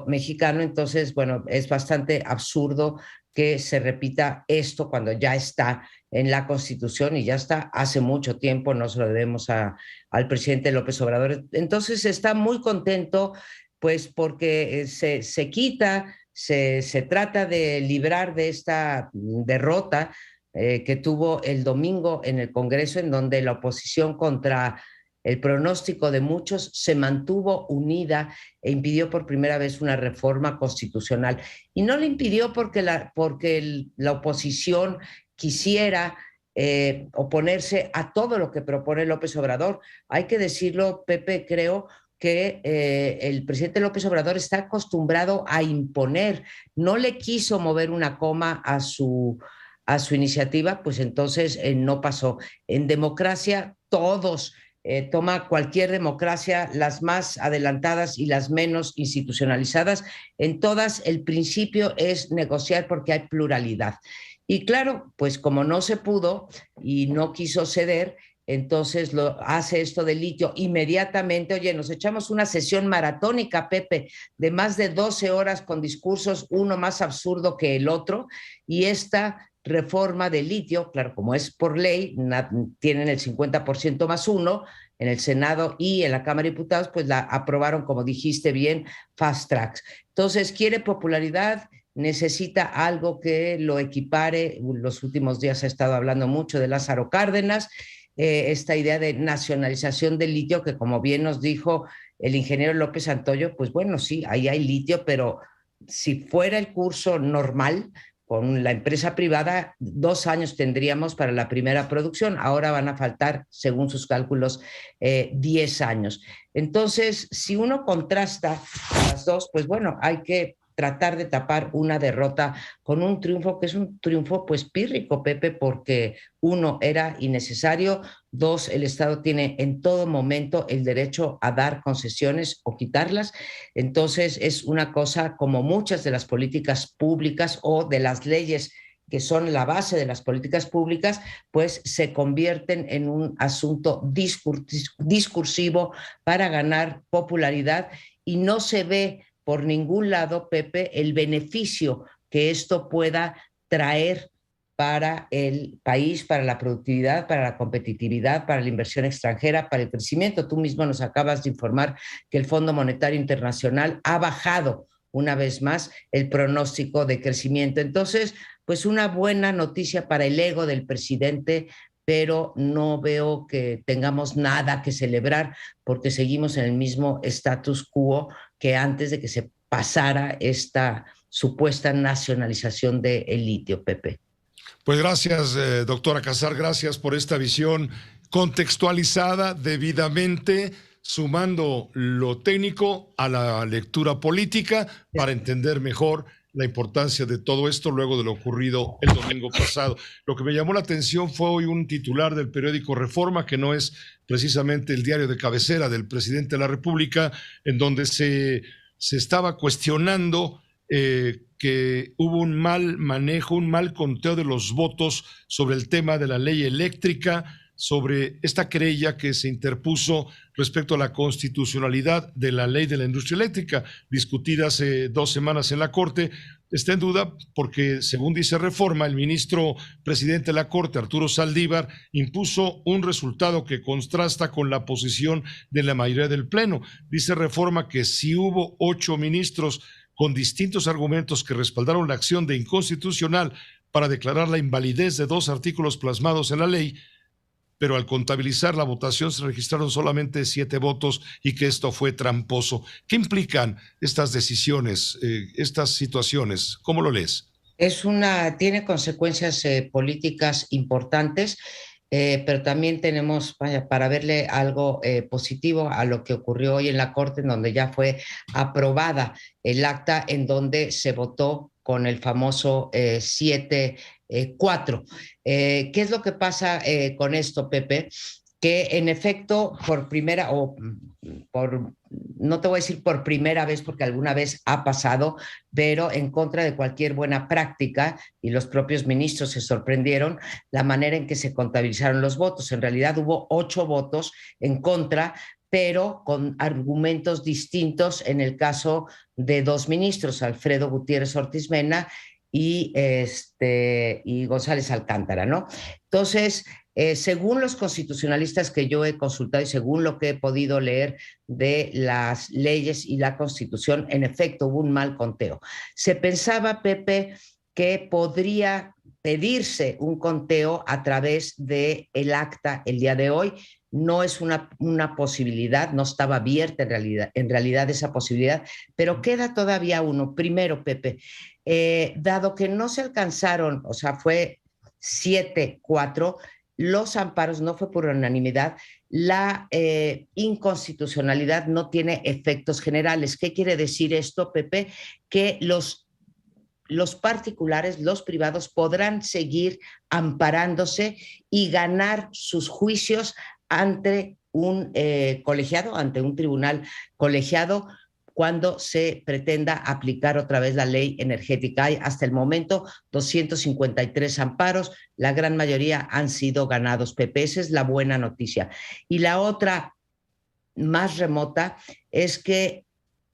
mexicano. Entonces, bueno, es bastante absurdo que se repita esto cuando ya está en la Constitución y ya está hace mucho tiempo, no se lo debemos al presidente López Obrador. Entonces está muy contento, pues porque se quita, se trata de librar de esta derrota que tuvo el domingo en el Congreso, en donde la oposición contra el pronóstico de muchos se mantuvo unida e impidió por primera vez una reforma constitucional. Y no la impidió porque la oposición quisiera oponerse a todo lo que propone López Obrador. Hay que decirlo, Pepe, creo que el presidente López Obrador está acostumbrado a imponer. No le quiso mover una coma a su iniciativa, pues entonces no pasó. En democracia todos... toma cualquier democracia, las más adelantadas y las menos institucionalizadas, en todas el principio es negociar porque hay pluralidad. Y claro, pues como no se pudo y no quiso ceder, entonces lo hace esto del litio inmediatamente. Oye, nos echamos una sesión maratónica, Pepe, de más de 12 horas con discursos, uno más absurdo que el otro, y esta reforma de litio, claro, como es por ley, tienen el 50% más uno en el Senado y en la Cámara de Diputados, pues la aprobaron, como dijiste bien, fast track. Entonces, quiere popularidad, necesita algo que lo equipare. Los últimos días ha estado hablando mucho de Lázaro Cárdenas, esta idea de nacionalización del litio, que como bien nos dijo el ingeniero López Santoyo, pues bueno, sí, ahí hay litio, pero si fuera el curso normal, con la empresa privada, 2 años tendríamos para la primera producción. Ahora van a faltar, según sus cálculos, 10 años. Entonces, si uno contrasta las dos, pues bueno, hay que tratar de tapar una derrota con un triunfo que es un triunfo pues pírrico, Pepe, porque 1, era innecesario, 2, el Estado tiene en todo momento el derecho a dar concesiones o quitarlas. Entonces es una cosa como muchas de las políticas públicas o de las leyes que son la base de las políticas públicas, pues se convierten en un asunto discursivo para ganar popularidad y no se ve por ningún lado, Pepe, el beneficio que esto pueda traer para el país, para la productividad, para la competitividad, para la inversión extranjera, para el crecimiento. Tú mismo nos acabas de informar que el Fondo Monetario Internacional ha bajado una vez más el pronóstico de crecimiento. Entonces, pues una buena noticia para el ego del presidente, pero no veo que tengamos nada que celebrar porque seguimos en el mismo status quo que antes de que se pasara esta supuesta nacionalización del litio, Pepe. Pues gracias, doctora Casar, gracias por esta visión contextualizada debidamente, sumando lo técnico a la lectura política para entender mejor la importancia de todo esto luego de lo ocurrido el domingo pasado. Lo que me llamó la atención fue hoy un titular del periódico Reforma, que no es precisamente el diario de cabecera del presidente de la República, en donde se estaba cuestionando que hubo un mal manejo, un mal conteo de los votos sobre el tema de la ley eléctrica, sobre esta querella que se interpuso respecto a la constitucionalidad de la ley de la industria eléctrica, discutida hace 2 semanas en la Corte. Está en duda porque, según dice Reforma, el ministro presidente de la Corte, Arturo Saldívar, impuso un resultado que contrasta con la posición de la mayoría del Pleno. Dice Reforma que si hubo 8 ministros con distintos argumentos que respaldaron la acción de inconstitucional para declarar la invalidez de 2 artículos plasmados en la ley, pero al contabilizar la votación se registraron solamente 7 votos y que esto fue tramposo. ¿Qué implican estas decisiones, estas situaciones? ¿Cómo lo lees? Tiene consecuencias políticas importantes, pero también tenemos, para verle algo positivo a lo que ocurrió hoy en la Corte, en donde ya fue aprobada el acta en donde se votó con el famoso 7-4. ¿Qué es lo que pasa con esto, Pepe? Que en efecto, no te voy a decir por primera vez, porque alguna vez ha pasado, pero en contra de cualquier buena práctica, y los propios ministros se sorprendieron la manera en que se contabilizaron los votos. En realidad hubo 8 votos en contra, pero con argumentos distintos en el caso de 2 ministros, Alfredo Gutiérrez Ortiz Mena y González Alcántara, ¿no? Entonces, según los constitucionalistas que yo he consultado y según lo que he podido leer de las leyes y la Constitución, en efecto hubo un mal conteo. Se pensaba, Pepe, que podría pedirse un conteo a través del acta el día de hoy. No es una posibilidad, no estaba abierta en realidad esa posibilidad, pero queda todavía uno. Primero, Pepe, dado que no se alcanzaron, o sea, fue 7-4, los amparos, no fue por unanimidad, la inconstitucionalidad no tiene efectos generales. ¿Qué quiere decir esto, Pepe? Que los particulares, los privados, podrán seguir amparándose y ganar sus juicios ante un colegiado, ante un tribunal colegiado, cuando se pretenda aplicar otra vez la ley energética. Hay hasta el momento 253 amparos, la gran mayoría han sido ganados, Pepe. Esa es la buena noticia. Y la otra, más remota, es que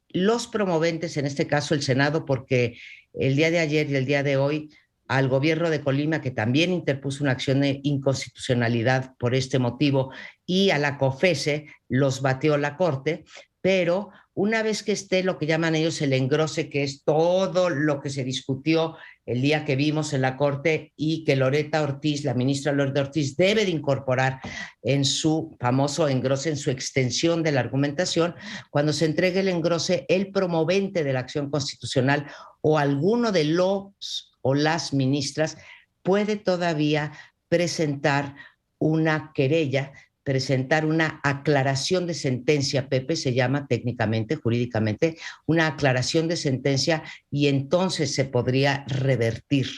los promoventes, en este caso el Senado, porque el día de ayer y el día de hoy al gobierno de Colima, que también interpuso una acción de inconstitucionalidad por este motivo, y a la COFESE los batió la Corte, pero una vez que esté lo que llaman ellos el engrose, que es todo lo que se discutió el día que vimos en la Corte y que Loretta Ortiz, la ministra Loretta Ortiz, debe de incorporar en su famoso engrose, en su extensión de la argumentación, cuando se entregue el engrose, el promovente de la acción constitucional o alguno de los o las ministras puede todavía presentar una querella, presentar una aclaración de sentencia, Pepe, se llama técnicamente, jurídicamente, una aclaración de sentencia, y entonces se podría revertir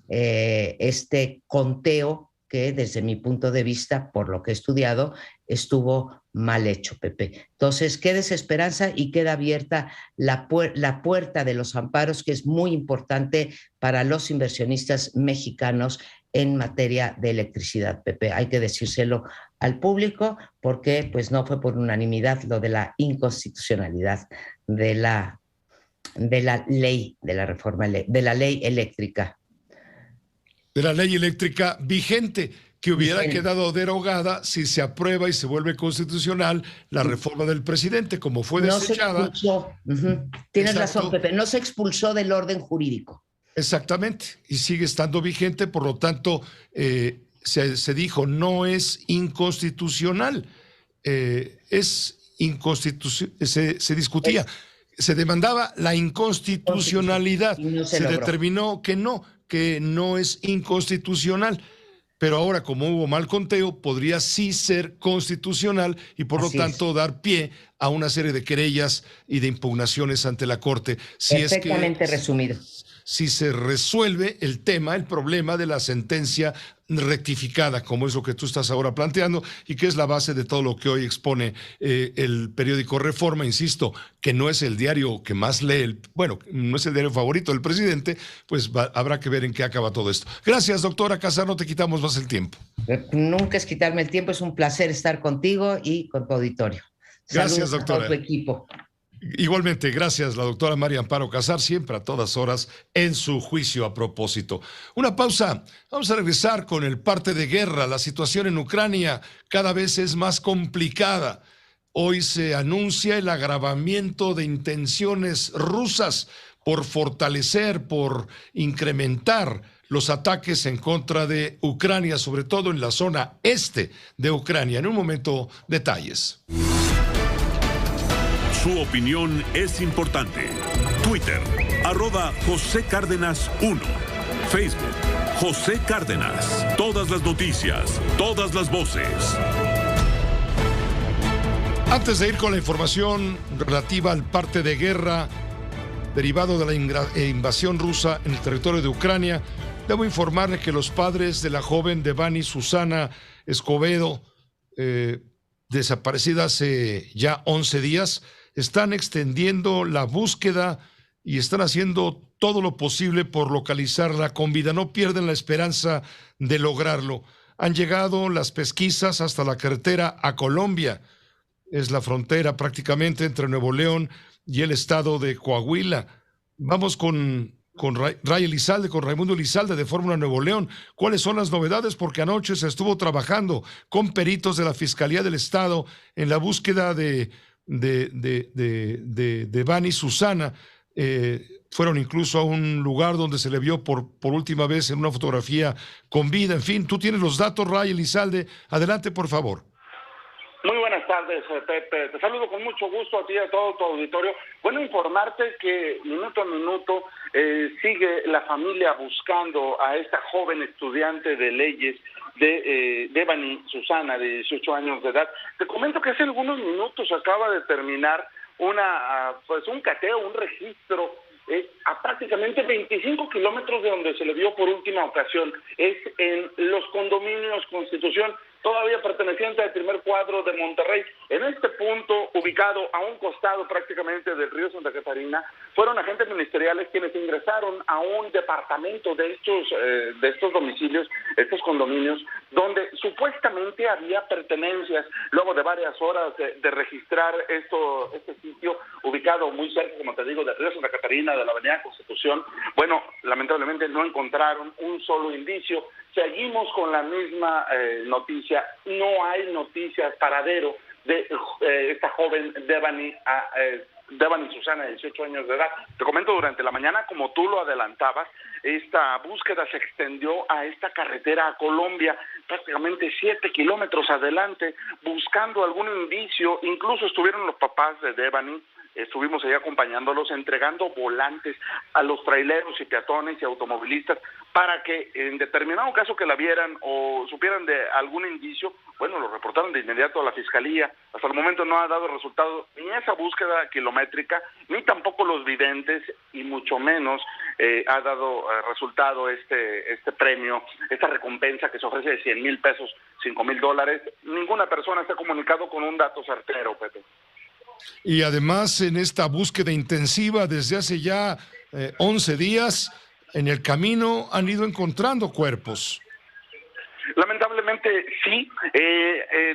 este conteo que desde mi punto de vista, por lo que he estudiado, estuvo mal hecho, Pepe. Entonces, queda esa esperanza y queda abierta la puerta de los amparos, que es muy importante para los inversionistas mexicanos en materia de electricidad, Pepe. Hay que decírselo al público porque pues, no fue por unanimidad lo de la inconstitucionalidad de la ley, de la reforma, de la ley eléctrica. De la ley eléctrica vigente, que hubiera quedado derogada si se aprueba y se vuelve constitucional la reforma del presidente, como fue desechada. No se expulsó. Tienes razón, Pepe, no se expulsó del orden jurídico. Exactamente, y sigue estando vigente, por lo tanto, se dijo, no es inconstitucional, se discutía, se demandaba la inconstitucionalidad, se determinó que no es inconstitucional, pero ahora, como hubo mal conteo, podría sí ser constitucional y por lo tanto dar pie a una serie de querellas y de impugnaciones ante la Corte. Perfectamente resumido. Si se resuelve el problema de la sentencia rectificada, como es lo que tú estás ahora planteando y que es la base de todo lo que hoy expone el periódico Reforma. Insisto, que no es el diario que más lee, no es el diario favorito del presidente, pues habrá que ver en qué acaba todo esto. Gracias, doctora Casar, no te quitamos más el tiempo. Nunca es quitarme el tiempo, es un placer estar contigo y con tu auditorio. Gracias, Saludos doctora. a todo tu equipo. Igualmente, gracias, la doctora María Amparo Casar, siempre a todas horas en su juicio a propósito. Una pausa, vamos a regresar con el parte de guerra. La situación en Ucrania cada vez es más complicada. Hoy se anuncia el agravamiento de intenciones rusas por fortalecer, por incrementar los ataques en contra de Ucrania, sobre todo en la zona este de Ucrania. En un momento, detalles. Su opinión es importante. Twitter, @José Cárdenas 1. Facebook, José Cárdenas. Todas las noticias, todas las voces. Antes de ir con la información relativa al parte de guerra derivado de la invasión rusa en el territorio de Ucrania, debo informarle que los padres de la joven Devani Susana Escobedo, desaparecida hace ya 11 días, están extendiendo la búsqueda y están haciendo todo lo posible por localizarla con vida. No pierden la esperanza de lograrlo. Han llegado las pesquisas hasta la carretera a Colombia. Es la frontera prácticamente entre Nuevo León y el estado de Coahuila. Vamos con Ray Elizalde, con Raimundo Elizalde de Fórmula Nuevo León. ¿Cuáles son las novedades? Porque anoche se estuvo trabajando con peritos de la Fiscalía del Estado en la búsqueda de Devani Susana. Fueron incluso a un lugar donde se le vio por última vez en una fotografía con vida. En fin, tú tienes los datos, Ray Elizalde. Adelante, por favor. Muy buenas tardes, Pepe. Te saludo con mucho gusto a ti y a todo tu auditorio. Bueno, informarte que minuto a minuto sigue la familia buscando a esta joven estudiante de leyes de Devani Susana, de 18 años de edad. Te comento que hace algunos minutos acaba de terminar un cateo, un registro a prácticamente 25 kilómetros de donde se le vio por última ocasión. Es en los condominios Constitución, todavía perteneciente al primer cuadro de Monterrey. En este punto, ubicado a un costado prácticamente del río Santa Catarina, fueron agentes ministeriales quienes ingresaron a un departamento de estos domicilios, estos condominios, donde supuestamente había pertenencias. Luego de varias horas de registrar este sitio, ubicado muy cerca, como te digo, del río Santa Catarina, de la avenida Constitución, bueno, lamentablemente no encontraron un solo indicio. Seguimos con la misma noticia. No hay noticias, paradero de esta joven Devani Susana, de 18 años de edad. Te comento, durante la mañana, como tú lo adelantabas, esta búsqueda se extendió a esta carretera a Colombia, prácticamente 7 kilómetros adelante, buscando algún indicio. Incluso estuvieron los papás de Devani. Estuvimos ahí acompañándolos, entregando volantes a los traileros y peatones y automovilistas para que en determinado caso que la vieran o supieran de algún indicio, bueno, lo reportaron de inmediato a la Fiscalía. Hasta el momento no ha dado resultado ni esa búsqueda kilométrica, ni tampoco los videntes, y mucho menos ha dado resultado este premio, esta recompensa que se ofrece de 100,000 pesos, $5,000. Ninguna persona se ha comunicado con un dato certero, Pepe. Y además, en esta búsqueda intensiva desde hace ya 11 días, en el camino han ido encontrando cuerpos. Lamentablemente sí.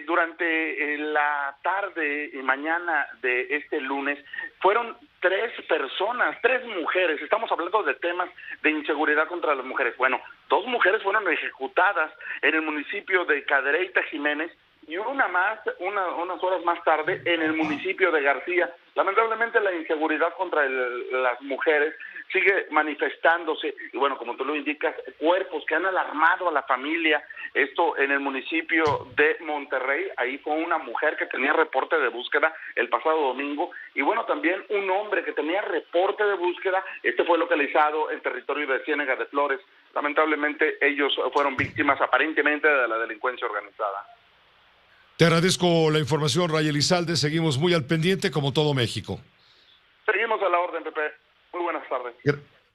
Durante la tarde y mañana de este lunes fueron 3 personas, 3 mujeres. Estamos hablando de temas de inseguridad contra las mujeres. Bueno, 2 mujeres fueron ejecutadas en el municipio de Cadereyta Jiménez, y una más, unas horas más tarde, en el municipio de García. Lamentablemente la inseguridad contra las mujeres sigue manifestándose, y bueno, como tú lo indicas, cuerpos que han alarmado a la familia. Esto en el municipio de Monterrey. Ahí fue una mujer que tenía reporte de búsqueda el pasado domingo, y bueno, también un hombre que tenía reporte de búsqueda. Este fue localizado en territorio de Ciénega de Flores. Lamentablemente ellos fueron víctimas aparentemente de la delincuencia organizada. Te agradezco la información, Ray Elizalde. Seguimos muy al pendiente, como todo México. Seguimos a la orden, Pepe. Muy buenas tardes.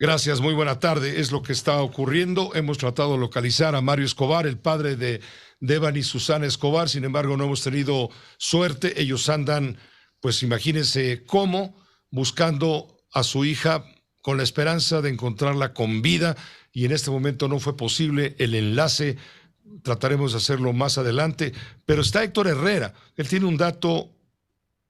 Gracias, muy buena tarde. Es lo que está ocurriendo. Hemos tratado de localizar a Mario Escobar, el padre de Devani y Susana Escobar. Sin embargo, no hemos tenido suerte. Ellos andan, pues imagínense cómo, buscando a su hija con la esperanza de encontrarla con vida. Y en este momento no fue posible el enlace. Trataremos de hacerlo más adelante. Pero está Héctor Herrera. Él tiene un dato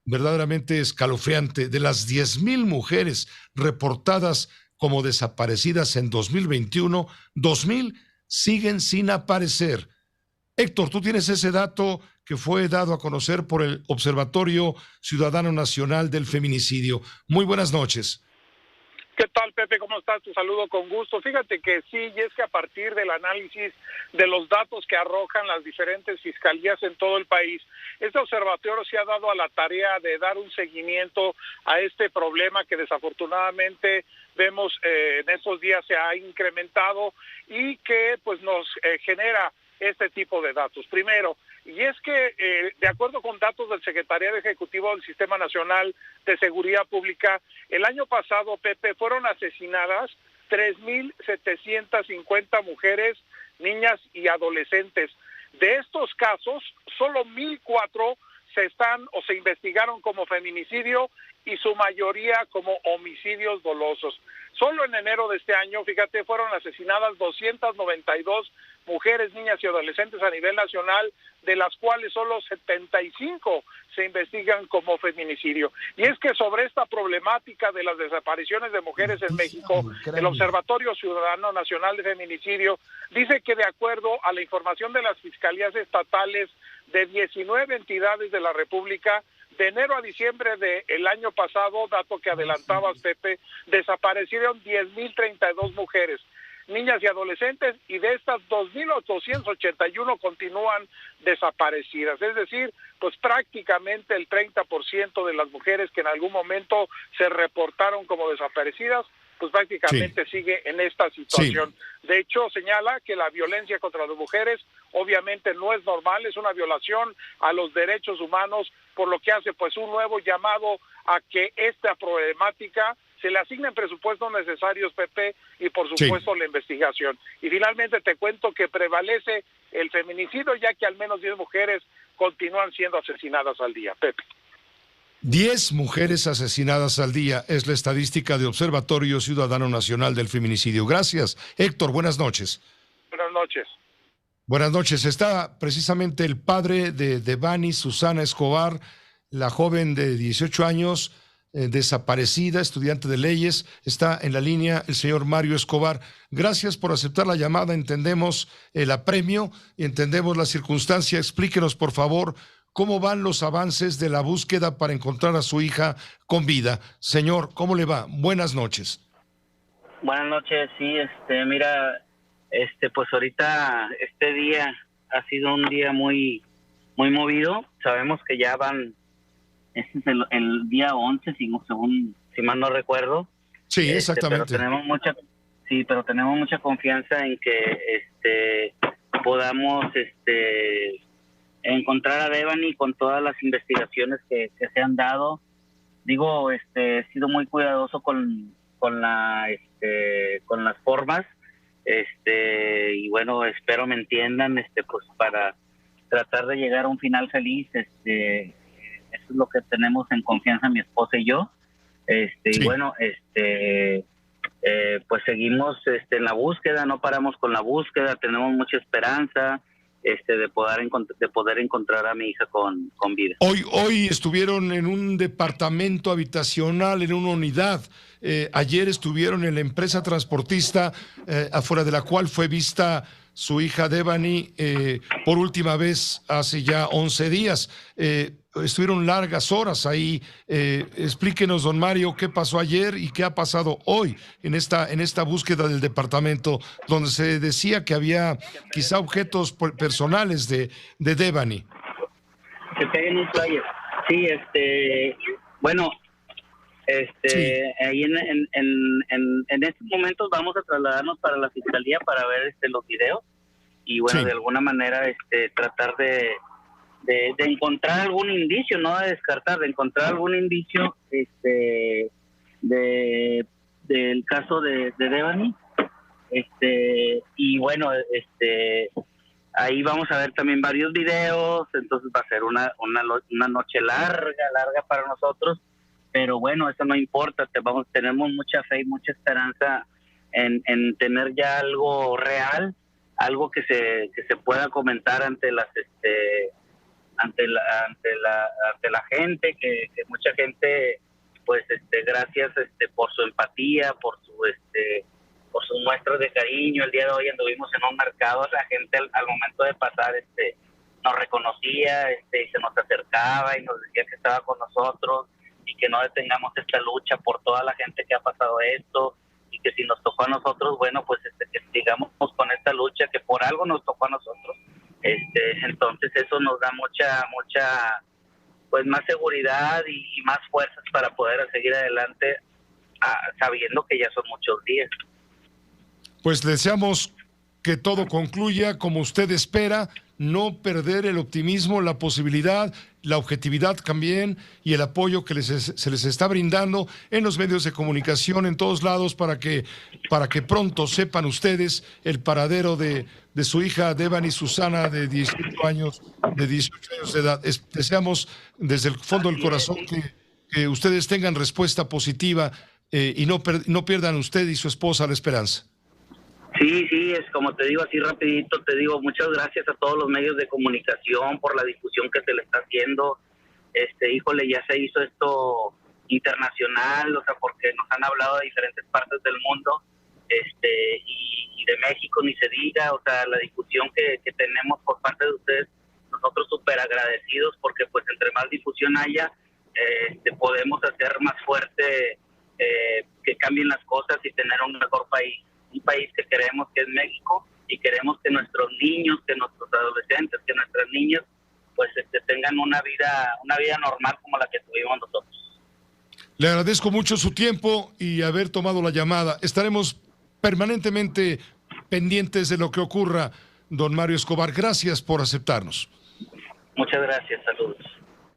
verdaderamente escalofriante. De las 10,000 mujeres reportadas como desaparecidas en 2021, 2,000 siguen sin aparecer. Héctor, tú tienes ese dato que fue dado a conocer por el Observatorio Ciudadano Nacional del Feminicidio. Muy buenas noches. ¿Qué tal, Pepe? ¿Cómo estás? Te saludo con gusto. Fíjate que sí, y es que a partir del análisis de los datos que arrojan las diferentes fiscalías en todo el país, este observatorio se ha dado a la tarea de dar un seguimiento a este problema que desafortunadamente vemos en estos días se ha incrementado y que pues nos genera este tipo de datos. Primero, y es que de acuerdo con datos del Secretariado Ejecutivo del Sistema Nacional de Seguridad Pública, el año pasado, Pepe, fueron asesinadas 3,750 mujeres, niñas y adolescentes. De estos casos, solo 1,004 se investigaron como feminicidio y su mayoría como homicidios dolosos. Solo en enero de este año, fíjate, fueron asesinadas 292 mujeres, niñas y adolescentes a nivel nacional, de las cuales solo 75 se investigan como feminicidio. Y es que sobre esta problemática de las desapariciones de mujeres en México, el Observatorio Ciudadano Nacional de Feminicidio dice que de acuerdo a la información de las fiscalías estatales de 19 entidades de la República, de enero a diciembre del año pasado, dato que adelantabas, Pepe, desaparecieron 10,032 mujeres, niñas y adolescentes, y de estas 2,881 continúan desaparecidas. Es decir, pues prácticamente el 30% de las mujeres que en algún momento se reportaron como desaparecidas, pues prácticamente sigue en esta situación. Sí. De hecho, señala que la violencia contra las mujeres obviamente no es normal, es una violación a los derechos humanos, por lo que hace pues un nuevo llamado a que esta problemática se le asignen presupuestos necesarios, Pepe, y por supuesto la investigación. Y finalmente te cuento que prevalece el feminicidio, ya que al menos 10 mujeres continúan siendo asesinadas al día, Pepe. 10 mujeres asesinadas al día es la estadística de Observatorio Ciudadano Nacional del Feminicidio. Gracias. Héctor, buenas noches. Buenas noches. Buenas noches. Está precisamente el padre de Devani, Susana Escobar, la joven de 18 años, desaparecida, estudiante de leyes. Está en la línea el señor Mario Escobar. Gracias por aceptar la llamada. Entendemos el apremio y entendemos la circunstancia. Explíquenos, por favor, ¿cómo van los avances de la búsqueda para encontrar a su hija con vida? Señor, ¿cómo le va? Buenas noches. Buenas noches, sí, mira, pues ahorita este día ha sido un día muy movido. Sabemos que ya van, este es el día 11, si mal no recuerdo. Sí, exactamente. Pero tenemos mucha confianza en que podamos encontrar a Devani con todas las investigaciones que se han dado. Digo, he sido muy cuidadoso con las formas, y bueno, espero me entiendan, pues para tratar de llegar a un final feliz. Eso es lo que tenemos en confianza mi esposa y yo. Y bueno, pues seguimos en la búsqueda, no paramos con la búsqueda, tenemos mucha esperanza de poder encontrar a mi hija con vida. Hoy estuvieron en un departamento habitacional, en una unidad. Ayer estuvieron en la empresa transportista afuera de la cual fue vista su hija Devani por última vez hace ya 11 días. Estuvieron largas horas ahí. Explíquenos, don Mario, qué pasó ayer y qué ha pasado hoy en esta búsqueda del departamento, donde se decía que había quizá objetos personales de Devani. Que peguen un flyer. Sí, bueno, ahí en estos momentos vamos a trasladarnos para la fiscalía para ver los videos y bueno, de alguna manera tratar de encontrar algún indicio, no de descartar, de encontrar algún indicio de del caso de Devani. Y bueno, ahí vamos a ver también varios videos, entonces va a ser una noche larga para nosotros, pero bueno, eso no importa, tenemos mucha fe y mucha esperanza en tener ya algo real, algo que se pueda comentar ante la gente, que mucha gente, pues gracias por su empatía, por sus muestras de cariño. El día de hoy anduvimos en un mercado, la gente al momento de pasar nos reconocía, y se nos acercaba y nos decía que estaba con nosotros y que no detengamos esta lucha por toda la gente que ha pasado esto, y que si nos tocó a nosotros, bueno, pues que sigamos con esta lucha, que por algo nos tocó a nosotros. Entonces eso nos da mucha pues más seguridad y más fuerzas para poder seguir adelante, sabiendo que ya son muchos días. Pues deseamos que todo concluya como usted espera, no perder el optimismo, la posibilidad, la objetividad también y el apoyo que se les está brindando en los medios de comunicación en todos lados para que pronto sepan ustedes el paradero de su hija Devani Susana de 18 años de edad. Deseamos desde el fondo del corazón que ustedes tengan respuesta positiva y no pierdan usted y su esposa la esperanza. Sí, es como te digo, así rapidito, muchas gracias a todos los medios de comunicación por la difusión que se le está haciendo. Híjole, ya se hizo esto internacional, o sea, porque nos han hablado de diferentes partes del mundo, y de México ni se diga, o sea, la difusión que tenemos por parte de ustedes, nosotros súper agradecidos, porque pues entre más difusión haya, podemos hacer más fuerte que cambien las cosas y tener un mejor país. Un país que queremos, que es México, y queremos que nuestros niños, que nuestros adolescentes, que nuestras niñas, pues tengan una vida normal como la que tuvimos nosotros. Le agradezco mucho su tiempo y haber tomado la llamada. Estaremos permanentemente pendientes de lo que ocurra, don Mario Escobar. Gracias por aceptarnos. Muchas gracias, saludos.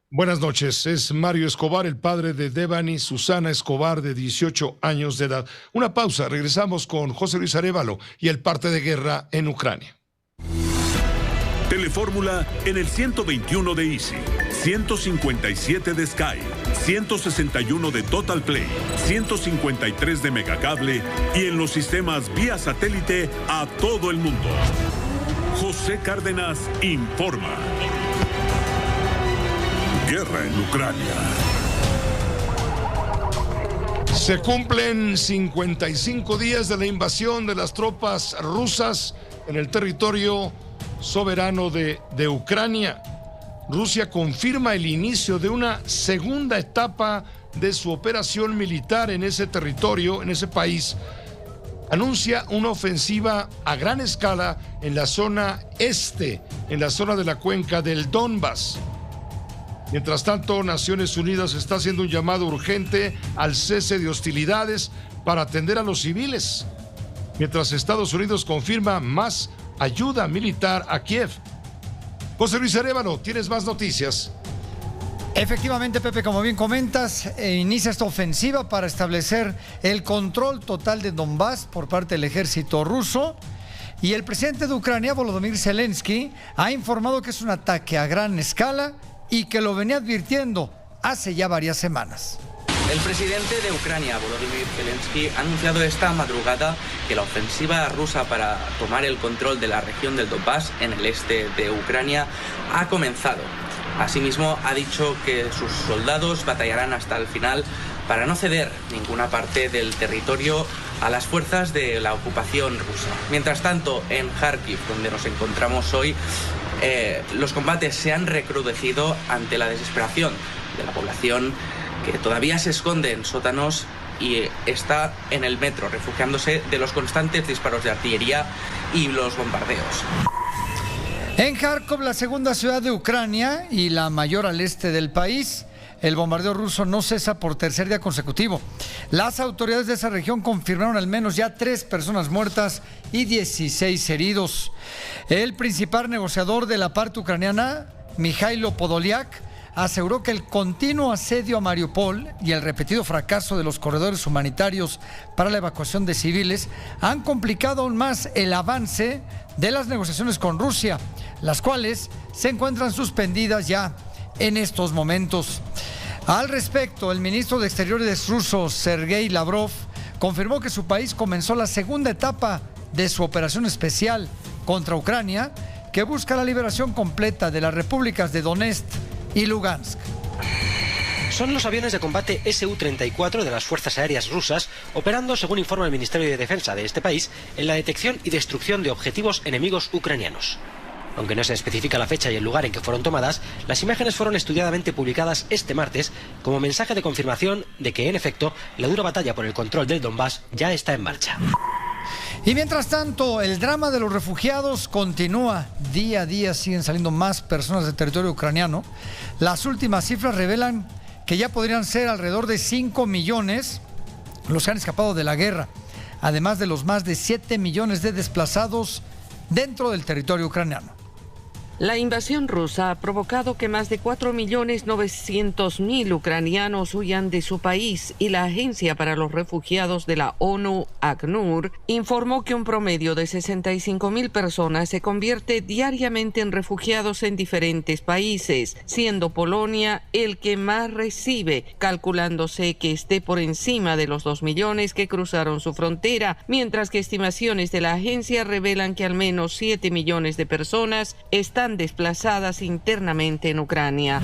Buenas noches, es Mario Escobar, el padre de Devani Susana Escobar, de 18 años de edad. Una pausa, regresamos con José Luis Arévalo y el parte de guerra en Ucrania. Telefórmula en el 121 de Easy, 157 de Sky, 161 de Total Play, 153 de Megacable y en los sistemas vía satélite a todo el mundo. José Cárdenas informa. Guerra en Ucrania. Se cumplen 55 días de la invasión de las tropas rusas en el territorio soberano de Ucrania. Rusia confirma el inicio de una segunda etapa de su operación militar en ese territorio, en ese país. Anuncia una ofensiva a gran escala en la zona este, en la zona de la cuenca del Donbass. Mientras tanto, Naciones Unidas está haciendo un llamado urgente al cese de hostilidades para atender a los civiles, mientras Estados Unidos confirma más ayuda militar a Kiev. José Luis Arévalo, tienes más noticias. Efectivamente, Pepe, como bien comentas, inicia esta ofensiva para establecer el control total de Donbass por parte del ejército ruso. Y el presidente de Ucrania, Volodymyr Zelensky, ha informado que es un ataque a gran escala y que lo venía advirtiendo hace ya varias semanas. El presidente de Ucrania, Volodymyr Zelensky, ha anunciado esta madrugada que la ofensiva rusa para tomar el control de la región del Donbass, en el este de Ucrania, ha comenzado. Asimismo, ha dicho que sus soldados batallarán hasta el final para no ceder ninguna parte del territorio a las fuerzas de la ocupación rusa. Mientras tanto, en Kharkiv, donde nos encontramos hoy, los combates se han recrudecido ante la desesperación de la población, que todavía se esconde en sótanos y está en el metro, refugiándose de los constantes disparos de artillería y los bombardeos. En Kharkov, la segunda ciudad de Ucrania y la mayor al este del país, el bombardeo ruso no cesa por tercer día consecutivo. Las autoridades de esa región confirmaron al menos ya 3 personas muertas y 16 heridos. El principal negociador de la parte ucraniana, Mikhailo Podolyak, aseguró que el continuo asedio a Mariupol y el repetido fracaso de los corredores humanitarios para la evacuación de civiles han complicado aún más el avance de las negociaciones con Rusia, las cuales se encuentran suspendidas ya en estos momentos. Al respecto, el ministro de Exteriores ruso, Sergei Lavrov, confirmó que su país comenzó la segunda etapa de su operación especial contra Ucrania, que busca la liberación completa de las repúblicas de Donetsk y Lugansk. Son los aviones de combate Su-34 de las Fuerzas Aéreas rusas, operando, según informa el Ministerio de Defensa de este país, en la detección y destrucción de objetivos enemigos ucranianos. Aunque no se especifica la fecha y el lugar en que fueron tomadas, las imágenes fueron estudiadamente publicadas este martes como mensaje de confirmación de que, en efecto, la dura batalla por el control del Donbass ya está en marcha. Y mientras tanto, el drama de los refugiados continúa. Día a día siguen saliendo más personas del territorio ucraniano. Las últimas cifras revelan que ya podrían ser alrededor de 5 millones los que han escapado de la guerra, además de los más de 7 millones de desplazados dentro del territorio ucraniano. La invasión rusa ha provocado que más de 4.900.000 ucranianos huyan de su país y la Agencia para los Refugiados de la ONU, ACNUR, informó que un promedio de 65.000 personas se convierte diariamente en refugiados en diferentes países, siendo Polonia el que más recibe, calculándose que esté por encima de los 2 millones que cruzaron su frontera, mientras que estimaciones de la agencia revelan que al menos 7 millones de personas están desplazadas internamente en Ucrania.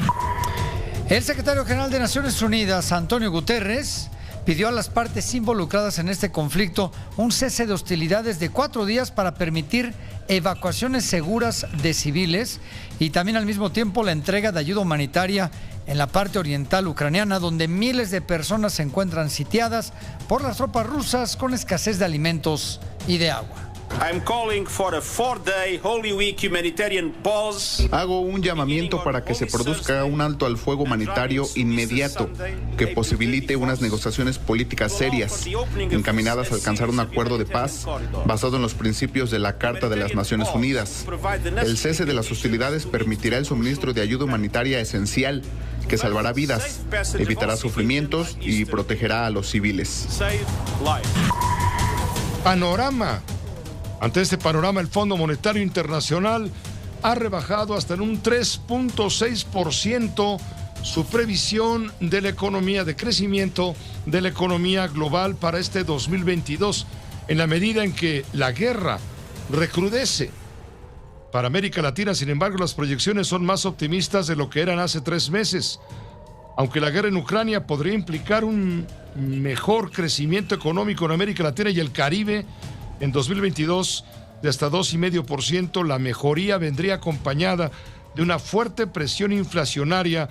El secretario general de Naciones Unidas, Antonio Guterres, pidió a las partes involucradas en este conflicto un cese de hostilidades de 4 días para permitir evacuaciones seguras de civiles y también al mismo tiempo la entrega de ayuda humanitaria en la parte oriental ucraniana, donde miles de personas se encuentran sitiadas por las tropas rusas con escasez de alimentos y de agua. Hago un llamamiento para que se produzca un alto al fuego humanitario inmediato que posibilite unas negociaciones políticas serias, encaminadas a alcanzar un acuerdo de paz basado en los principios de la Carta de las Naciones Unidas. El cese de las hostilidades permitirá el suministro de ayuda humanitaria esencial que salvará vidas, evitará sufrimientos y protegerá a los civiles. Panorama. Ante este panorama, el Fondo Monetario Internacional ha rebajado hasta en un 3.6% su previsión de la economía, de crecimiento de la economía global para este 2022, en la medida en que la guerra recrudece. Para América Latina, sin embargo, las proyecciones son más optimistas de lo que eran hace 3 meses. Aunque la guerra en Ucrania podría implicar un mejor crecimiento económico en América Latina y el Caribe, en 2022 de hasta 2,5%, la mejoría vendría acompañada de una fuerte presión inflacionaria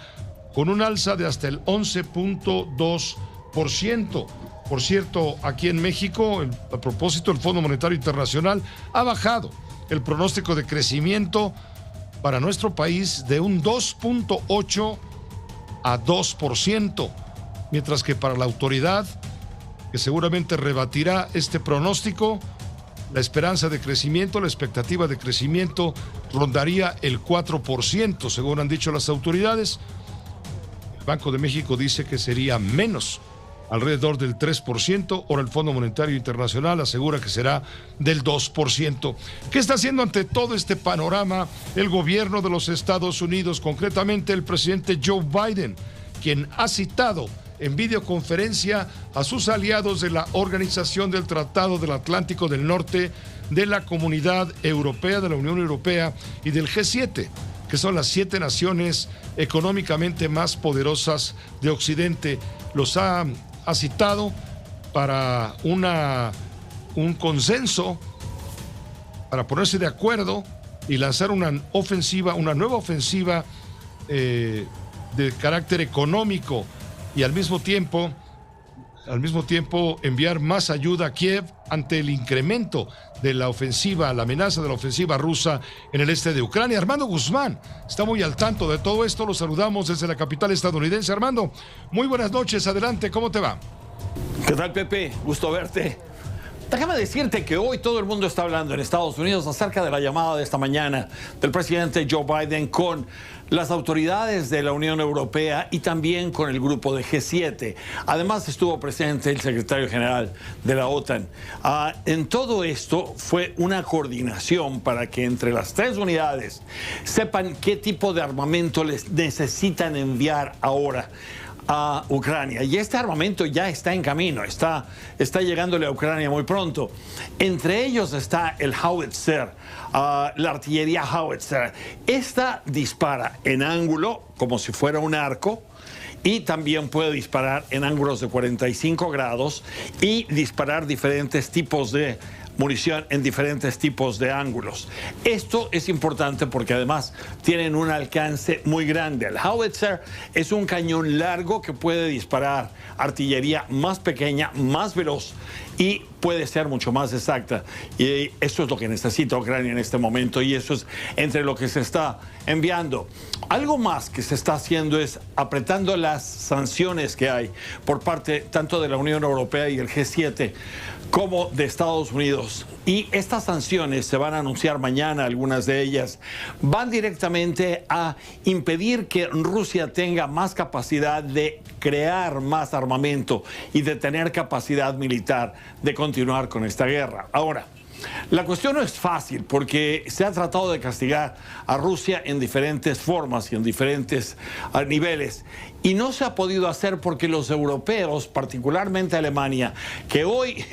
con un alza de hasta el 11.2%. Por cierto, aquí en México, a propósito, el Fondo Monetario Internacional ha bajado el pronóstico de crecimiento para nuestro país de un 2.8% a 2%, mientras que para la autoridad, que seguramente rebatirá este pronóstico, la esperanza de crecimiento, la expectativa de crecimiento rondaría el 4%, según han dicho las autoridades. El Banco de México dice que sería menos, alrededor del 3%. Ahora el Fondo Monetario Internacional asegura que será del 2%. ¿Qué está haciendo ante todo este panorama el gobierno de los Estados Unidos, concretamente el presidente Joe Biden, quien ha citado en videoconferencia a sus aliados de la Organización del Tratado del Atlántico del Norte, de la Comunidad Europea, de la Unión Europea y del G7, que son las 7 naciones económicamente más poderosas de Occidente? Los ha citado para un consenso, para ponerse de acuerdo y lanzar una nueva ofensiva de carácter económico, y al mismo tiempo enviar más ayuda a Kiev ante el incremento de la ofensiva, la amenaza de la ofensiva rusa en el este de Ucrania. Armando Guzmán está muy al tanto de todo esto. Lo saludamos desde la capital estadounidense. Armando, muy buenas noches, adelante, ¿cómo te va? ¿Qué tal, Pepe? Gusto verte. Déjame decirte que hoy todo el mundo está hablando en Estados Unidos acerca de la llamada de esta mañana del presidente Joe Biden con las autoridades de la Unión Europea y también con el grupo de G7. Además estuvo presente el secretario general de la OTAN. En todo esto fue una coordinación para que entre las tres unidades sepan qué tipo de armamento les necesitan enviar ahora a Ucrania. Y este armamento ya está en camino, está llegándole a Ucrania muy pronto. Entre ellos está el Howitzer, la artillería Howitzer. Esta dispara en ángulo, como si fuera un arco, y también puede disparar en ángulos de 45 grados y disparar diferentes tipos de munición en diferentes tipos de ángulos. Esto es importante porque además tienen un alcance muy grande. El Howitzer es un cañón largo que puede disparar artillería más pequeña, más veloz y puede ser mucho más exacta. Y eso es lo que necesita Ucrania en este momento y eso es entre lo que se está enviando. Algo más que se está haciendo es apretando las sanciones que hay por parte tanto de la Unión Europea y el G7 como de Estados Unidos. Y estas sanciones se van a anunciar mañana, algunas de ellas van directamente a impedir que Rusia tenga más capacidad de crear más armamento y de tener capacidad militar de continuar con esta guerra. Ahora, la cuestión no es fácil porque se ha tratado de castigar a Rusia en diferentes formas y en diferentes niveles y no se ha podido hacer porque los europeos, particularmente Alemania, que hoy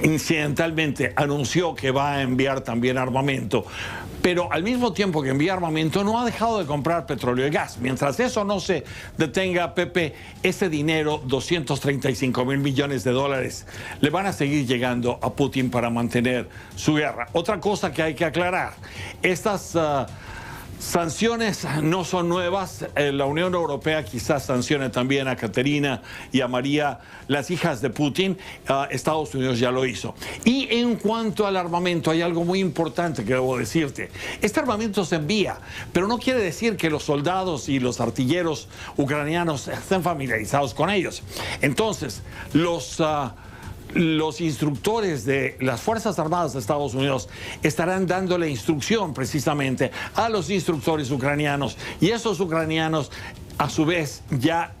incidentalmente anunció que va a enviar también armamento, pero al mismo tiempo que envía armamento no ha dejado de comprar petróleo y gas. Mientras eso no se detenga, Pepe, ese dinero, 235,000 millones de dólares, le van a seguir llegando a Putin para mantener su guerra. Otra cosa que hay que aclarar, estas sanciones no son nuevas. La Unión Europea quizás sancione también a Caterina y a María, las hijas de Putin. Estados Unidos ya lo hizo. Y en cuanto al armamento, hay algo muy importante que debo decirte. Este armamento se envía, pero no quiere decir que los soldados y los artilleros ucranianos estén familiarizados con ellos. Entonces, los instructores de las Fuerzas Armadas de Estados Unidos estarán dándole instrucción precisamente a los instructores ucranianos y esos ucranianos a su vez ya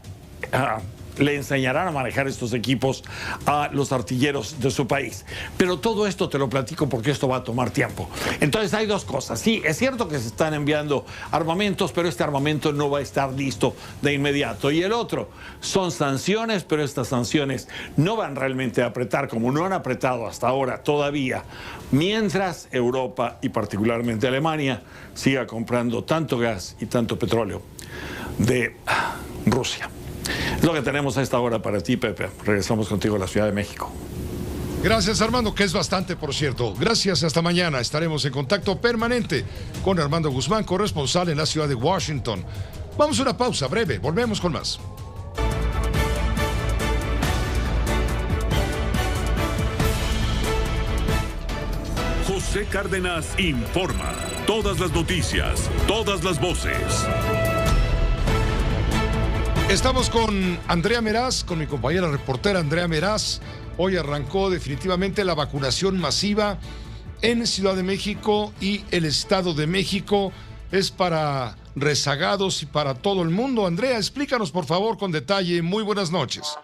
le enseñarán a manejar estos equipos a los artilleros de su país. Pero todo esto te lo platico porque esto va a tomar tiempo. Entonces hay dos cosas. Sí, es cierto que se están enviando armamentos, pero este armamento no va a estar listo de inmediato. Y el otro, son sanciones, pero estas sanciones no van realmente a apretar como no han apretado hasta ahora todavía, mientras Europa y particularmente Alemania siga comprando tanto gas y tanto petróleo de Rusia. Es lo que tenemos a esta hora para ti, Pepe. Regresamos contigo a la Ciudad de México. Gracias, Armando, que es bastante, por cierto. Gracias, hasta mañana. Estaremos en contacto permanente con Armando Guzmán, corresponsal en la ciudad de Washington. Vamos a una pausa breve, volvemos con más. José Cárdenas informa. Todas las noticias, todas las voces. Estamos con Andrea Meraz, con mi compañera reportera Andrea Meraz. Hoy arrancó definitivamente la vacunación masiva en Ciudad de México y el Estado de México. Es para rezagados y para todo el mundo. Andrea, explícanos por favor con detalle. Muy buenas noches.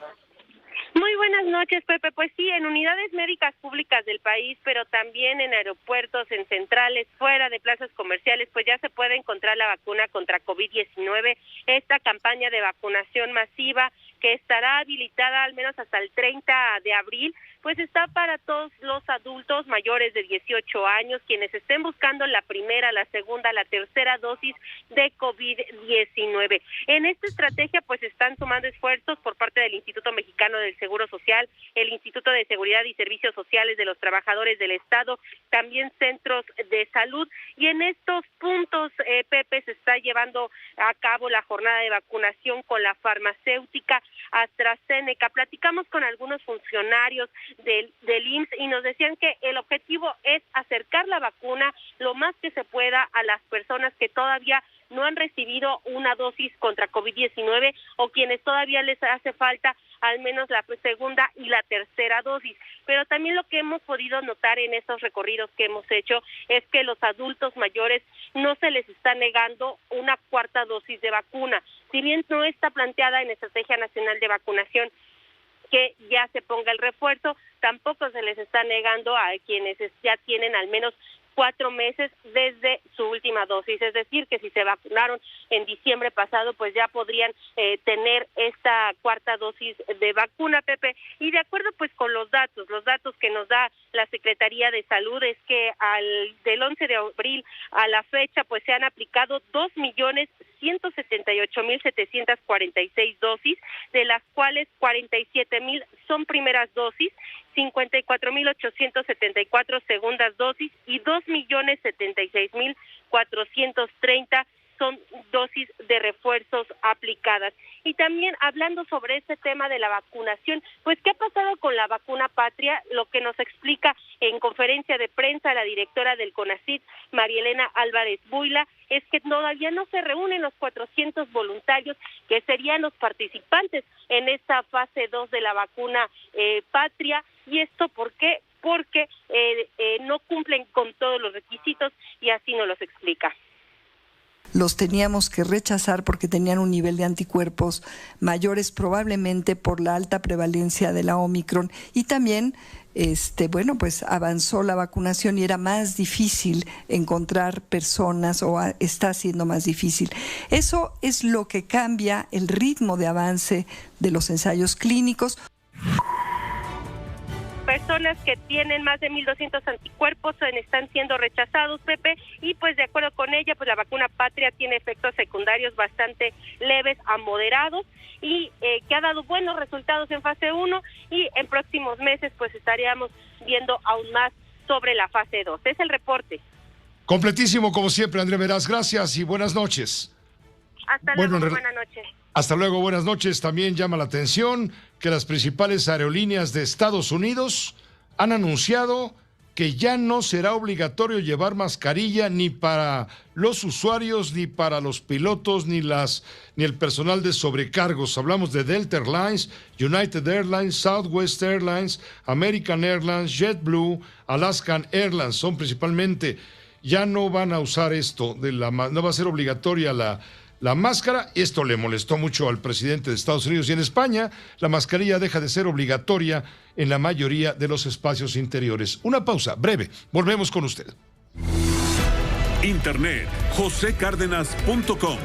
Muy buenas noches, Pepe. Pues sí, en unidades médicas públicas del país, pero también en aeropuertos, en centrales, fuera de plazas comerciales, pues ya se puede encontrar la vacuna contra COVID-19. Esta campaña de vacunación masiva que estará habilitada al menos hasta el 30 de abril, pues está para todos los adultos mayores de 18 años, quienes estén buscando la primera, la segunda, la tercera dosis de COVID-19. En esta estrategia, pues están sumando esfuerzos por parte del Instituto Mexicano del Seguro Social, el Instituto de Seguridad y Servicios Sociales de los Trabajadores del Estado, también centros de salud, y en estos puntos, Pepe, se está llevando a cabo la jornada de vacunación con la farmacéutica AstraZeneca. Platicamos con algunos funcionarios del IMSS y nos decían que el objetivo es acercar la vacuna lo más que se pueda a las personas que todavía no han recibido una dosis contra COVID-19 o quienes todavía les hace falta al menos la segunda y la tercera dosis. Pero también lo que hemos podido notar en estos recorridos que hemos hecho es que los adultos mayores no se les está negando una cuarta dosis de vacuna. Si bien no está planteada en la Estrategia Nacional de Vacunación que ya se ponga el refuerzo, tampoco se les está negando a quienes ya tienen al menos 4 meses desde su última dosis, es decir, que si se vacunaron en diciembre pasado, pues ya podrían tener esta cuarta dosis de vacuna, Pepe. Y de acuerdo pues con los datos que nos da la Secretaría de Salud es que del 11 de abril a la fecha pues se han aplicado 2.178.746 dosis, de las cuales 47.000 son primeras dosis, 54.874 segundas dosis y 2.076.430 son dosis de refuerzos aplicadas. Y también hablando sobre este tema de la vacunación, pues ¿qué ha pasado con la vacuna Patria? Lo que nos explica en conferencia de prensa la directora del CONACYT, María Elena Álvarez Buila, es que todavía no se reúnen los 400 voluntarios que serían los participantes en esta fase 2 de la vacuna Patria. ¿Y esto por qué? Porque no cumplen con todos los requisitos y así nos los explica. Los teníamos que rechazar porque tenían un nivel de anticuerpos mayores, probablemente por la alta prevalencia de la Omicron, y también pues avanzó la vacunación y era más difícil encontrar personas, o está siendo más difícil. Eso es lo que cambia el ritmo de avance de los ensayos clínicos. Personas que tienen más de 1.200 anticuerpos están siendo rechazados, Pepe, y pues de acuerdo con ella, pues la vacuna Patria tiene efectos secundarios bastante leves a moderados y que ha dado buenos resultados en fase 1 y en próximos meses pues estaríamos viendo aún más sobre la fase 2. Es el reporte. Completísimo como siempre, André Meraz, gracias y buenas noches. Hasta luego, buenas noches. Hasta luego, buenas noches. También llama la atención que las principales aerolíneas de Estados Unidos han anunciado que ya no será obligatorio llevar mascarilla ni para los usuarios, ni para los pilotos, ni el personal de sobrecargos. Hablamos de Delta Airlines, United Airlines, Southwest Airlines, American Airlines, JetBlue, Alaskan Airlines. Son principalmente, ya no van a usar esto, no va a ser obligatoria la máscara. Esto le molestó mucho al presidente de Estados Unidos, y en España la mascarilla deja de ser obligatoria en la mayoría de los espacios interiores. Una pausa breve, volvemos con usted. Internet, josecárdenas.com.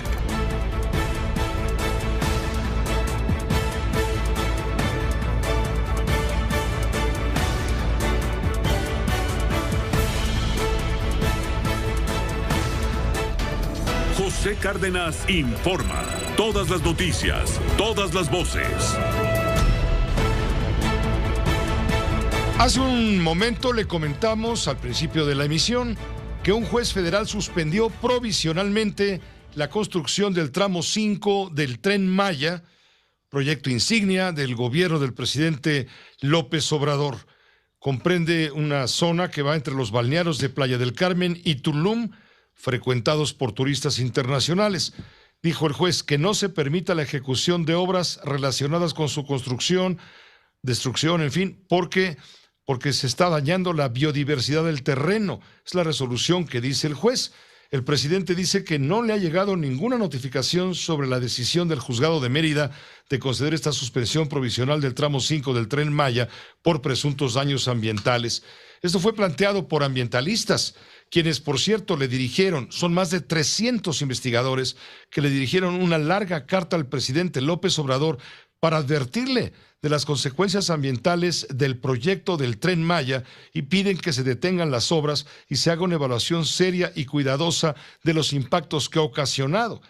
José Cárdenas informa. Todas las noticias, todas las voces. Hace un momento le comentamos al principio de la emisión que un juez federal suspendió provisionalmente la construcción del tramo 5 del Tren Maya, proyecto insignia del gobierno del presidente López Obrador. Comprende una zona que va entre los balnearios de Playa del Carmen y Tulum, frecuentados por turistas internacionales. Dijo el juez que no se permita la ejecución de obras relacionadas con su construcción, destrucción, en fin, porque se está dañando la biodiversidad del terreno. Es la resolución que dice el juez. El presidente dice que no le ha llegado ninguna notificación sobre la decisión del juzgado de Mérida de conceder esta suspensión provisional del tramo 5 del Tren Maya por presuntos daños ambientales. Esto fue planteado por ambientalistas, quienes, por cierto, son más de 300 investigadores que le dirigieron una larga carta al presidente López Obrador para advertirle de las consecuencias ambientales del proyecto del Tren Maya y piden que se detengan las obras y se haga una evaluación seria y cuidadosa de los impactos que ha ocasionado.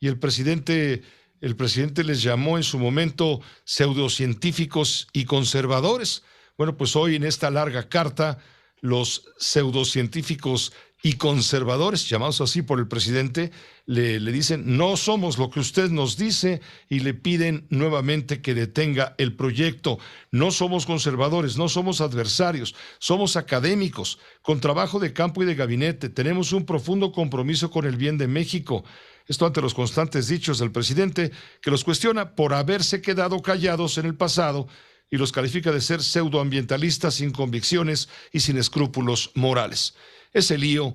Y el presidente les llamó en su momento pseudocientíficos y conservadores. Bueno, pues hoy en esta larga carta, los pseudocientíficos y conservadores, llamados así por el presidente, le dicen, no somos lo que usted nos dice, y le piden nuevamente que detenga el proyecto. No somos conservadores, no somos adversarios, somos académicos, con trabajo de campo y de gabinete. Tenemos un profundo compromiso con el bien de México. Esto ante los constantes dichos del presidente, que los cuestiona por haberse quedado callados en el pasado y los califica de ser pseudoambientalistas sin convicciones y sin escrúpulos morales. Ese lío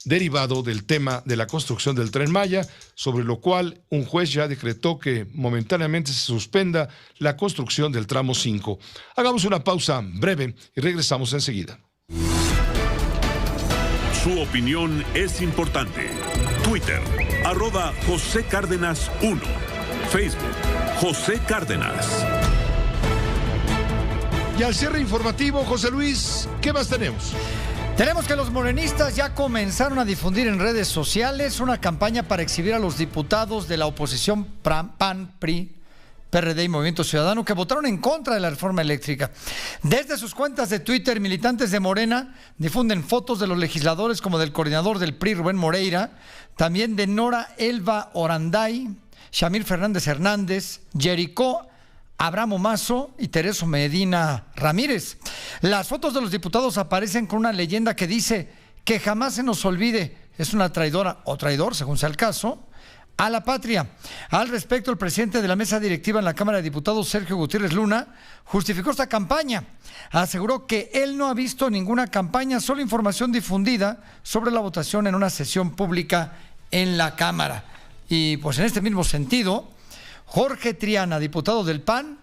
derivado del tema de la construcción del Tren Maya, sobre lo cual un juez ya decretó que momentáneamente se suspenda la construcción del tramo 5. Hagamos una pausa breve y regresamos enseguida. Su opinión es importante. Twitter, @José Cárdenas 1. Facebook, José Cárdenas. Y al cierre informativo, José Luis, ¿qué más tenemos? Tenemos que los morenistas ya comenzaron a difundir en redes sociales una campaña para exhibir a los diputados de la oposición PAN, PRI, PRD y Movimiento Ciudadano que votaron en contra de la reforma eléctrica. Desde sus cuentas de Twitter, militantes de Morena difunden fotos de los legisladores como del coordinador del PRI, Rubén Moreira, también de Nora Elba Oranday, Shamir Fernández Hernández, Jericó Abramo Mazo y Tereso Medina Ramírez. Las fotos de los diputados aparecen con una leyenda que dice que jamás se nos olvide, es una traidora o traidor, según sea el caso, a la patria. Al respecto, el presidente de la mesa directiva en la Cámara de Diputados, Sergio Gutiérrez Luna, justificó esta campaña. Aseguró que él no ha visto ninguna campaña, solo información difundida sobre la votación en una sesión pública en la Cámara. Y pues en este mismo sentido, Jorge Triana, diputado del PAN,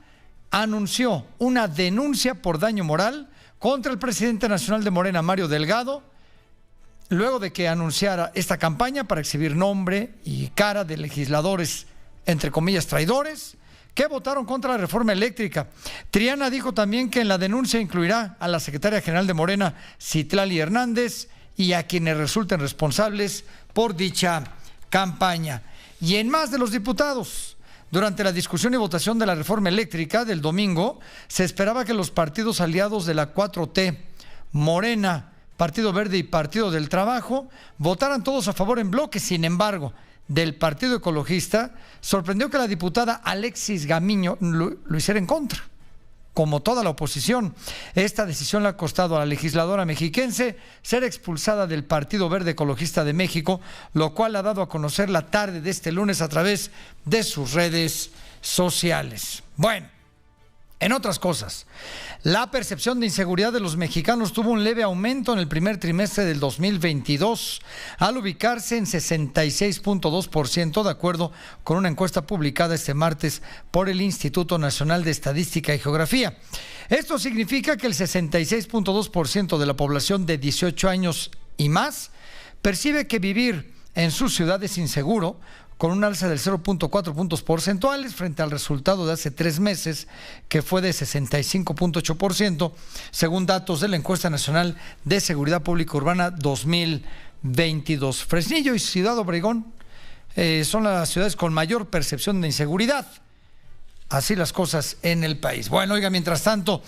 anunció una denuncia por daño moral contra el presidente nacional de Morena, Mario Delgado, luego de que anunciara esta campaña para exhibir nombre y cara de legisladores, entre comillas, traidores, que votaron contra la reforma eléctrica. Triana dijo también que en la denuncia incluirá a la secretaria general de Morena, Citlali Hernández, y a quienes resulten responsables por dicha campaña. Y en más de los diputados, durante la discusión y votación de la reforma eléctrica del domingo, se esperaba que los partidos aliados de la 4T, Morena, Partido Verde y Partido del Trabajo, votaran todos a favor en bloque. Sin embargo, del Partido Ecologista, sorprendió que la diputada Alexis Gamiño lo hiciera en contra, como toda la oposición. Esta decisión le ha costado a la legisladora mexiquense ser expulsada del Partido Verde Ecologista de México, lo cual ha dado a conocer la tarde de este lunes a través de sus redes sociales. Bueno, en otras cosas, la percepción de inseguridad de los mexicanos tuvo un leve aumento en el primer trimestre del 2022, al ubicarse en 66.2%, de acuerdo con una encuesta publicada este martes por el Instituto Nacional de Estadística y Geografía. Esto significa que el 66.2% de la población de 18 años y más percibe que vivir en su ciudad es inseguro, con un alza del 0.4 puntos porcentuales frente al resultado de hace 3 meses, que fue de 65.8%, según datos de la Encuesta Nacional de Seguridad Pública Urbana 2022. Fresnillo y Ciudad Obregón son las ciudades con mayor percepción de inseguridad. Así las cosas en el país. Bueno, oiga, mientras tanto,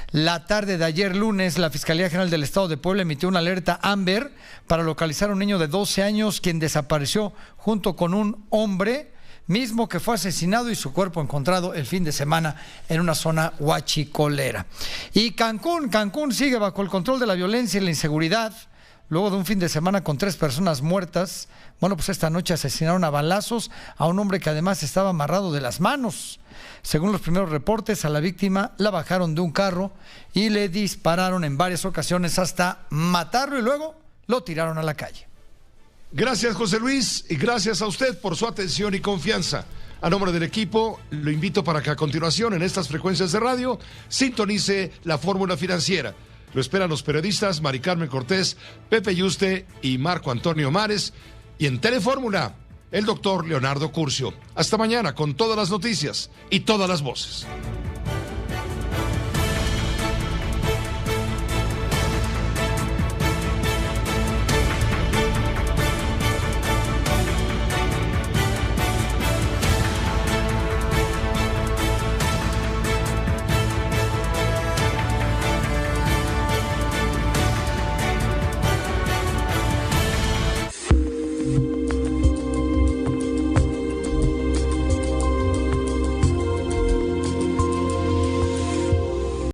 la tarde de ayer lunes, la Fiscalía General del Estado de Puebla emitió una alerta Amber para localizar a un niño de 12 años quien desapareció junto con un hombre mismo que fue asesinado y su cuerpo encontrado el fin de semana en una zona huachicolera. Y Cancún sigue bajo el control de la violencia y la inseguridad. Luego de un fin de semana con 3 personas muertas, bueno, pues esta noche asesinaron a balazos a un hombre que además estaba amarrado de las manos. Según los primeros reportes, a la víctima la bajaron de un carro y le dispararon en varias ocasiones hasta matarlo y luego lo tiraron a la calle. Gracias, José Luis, y gracias a usted por su atención y confianza. A nombre del equipo, lo invito para que a continuación en estas frecuencias de radio sintonice la Fórmula Financiera. Lo esperan los periodistas Mari Carmen Cortés, Pepe Yuste y Marco Antonio Mares. Y en Telefórmula, el doctor Leonardo Curcio. Hasta mañana con todas las noticias y todas las voces.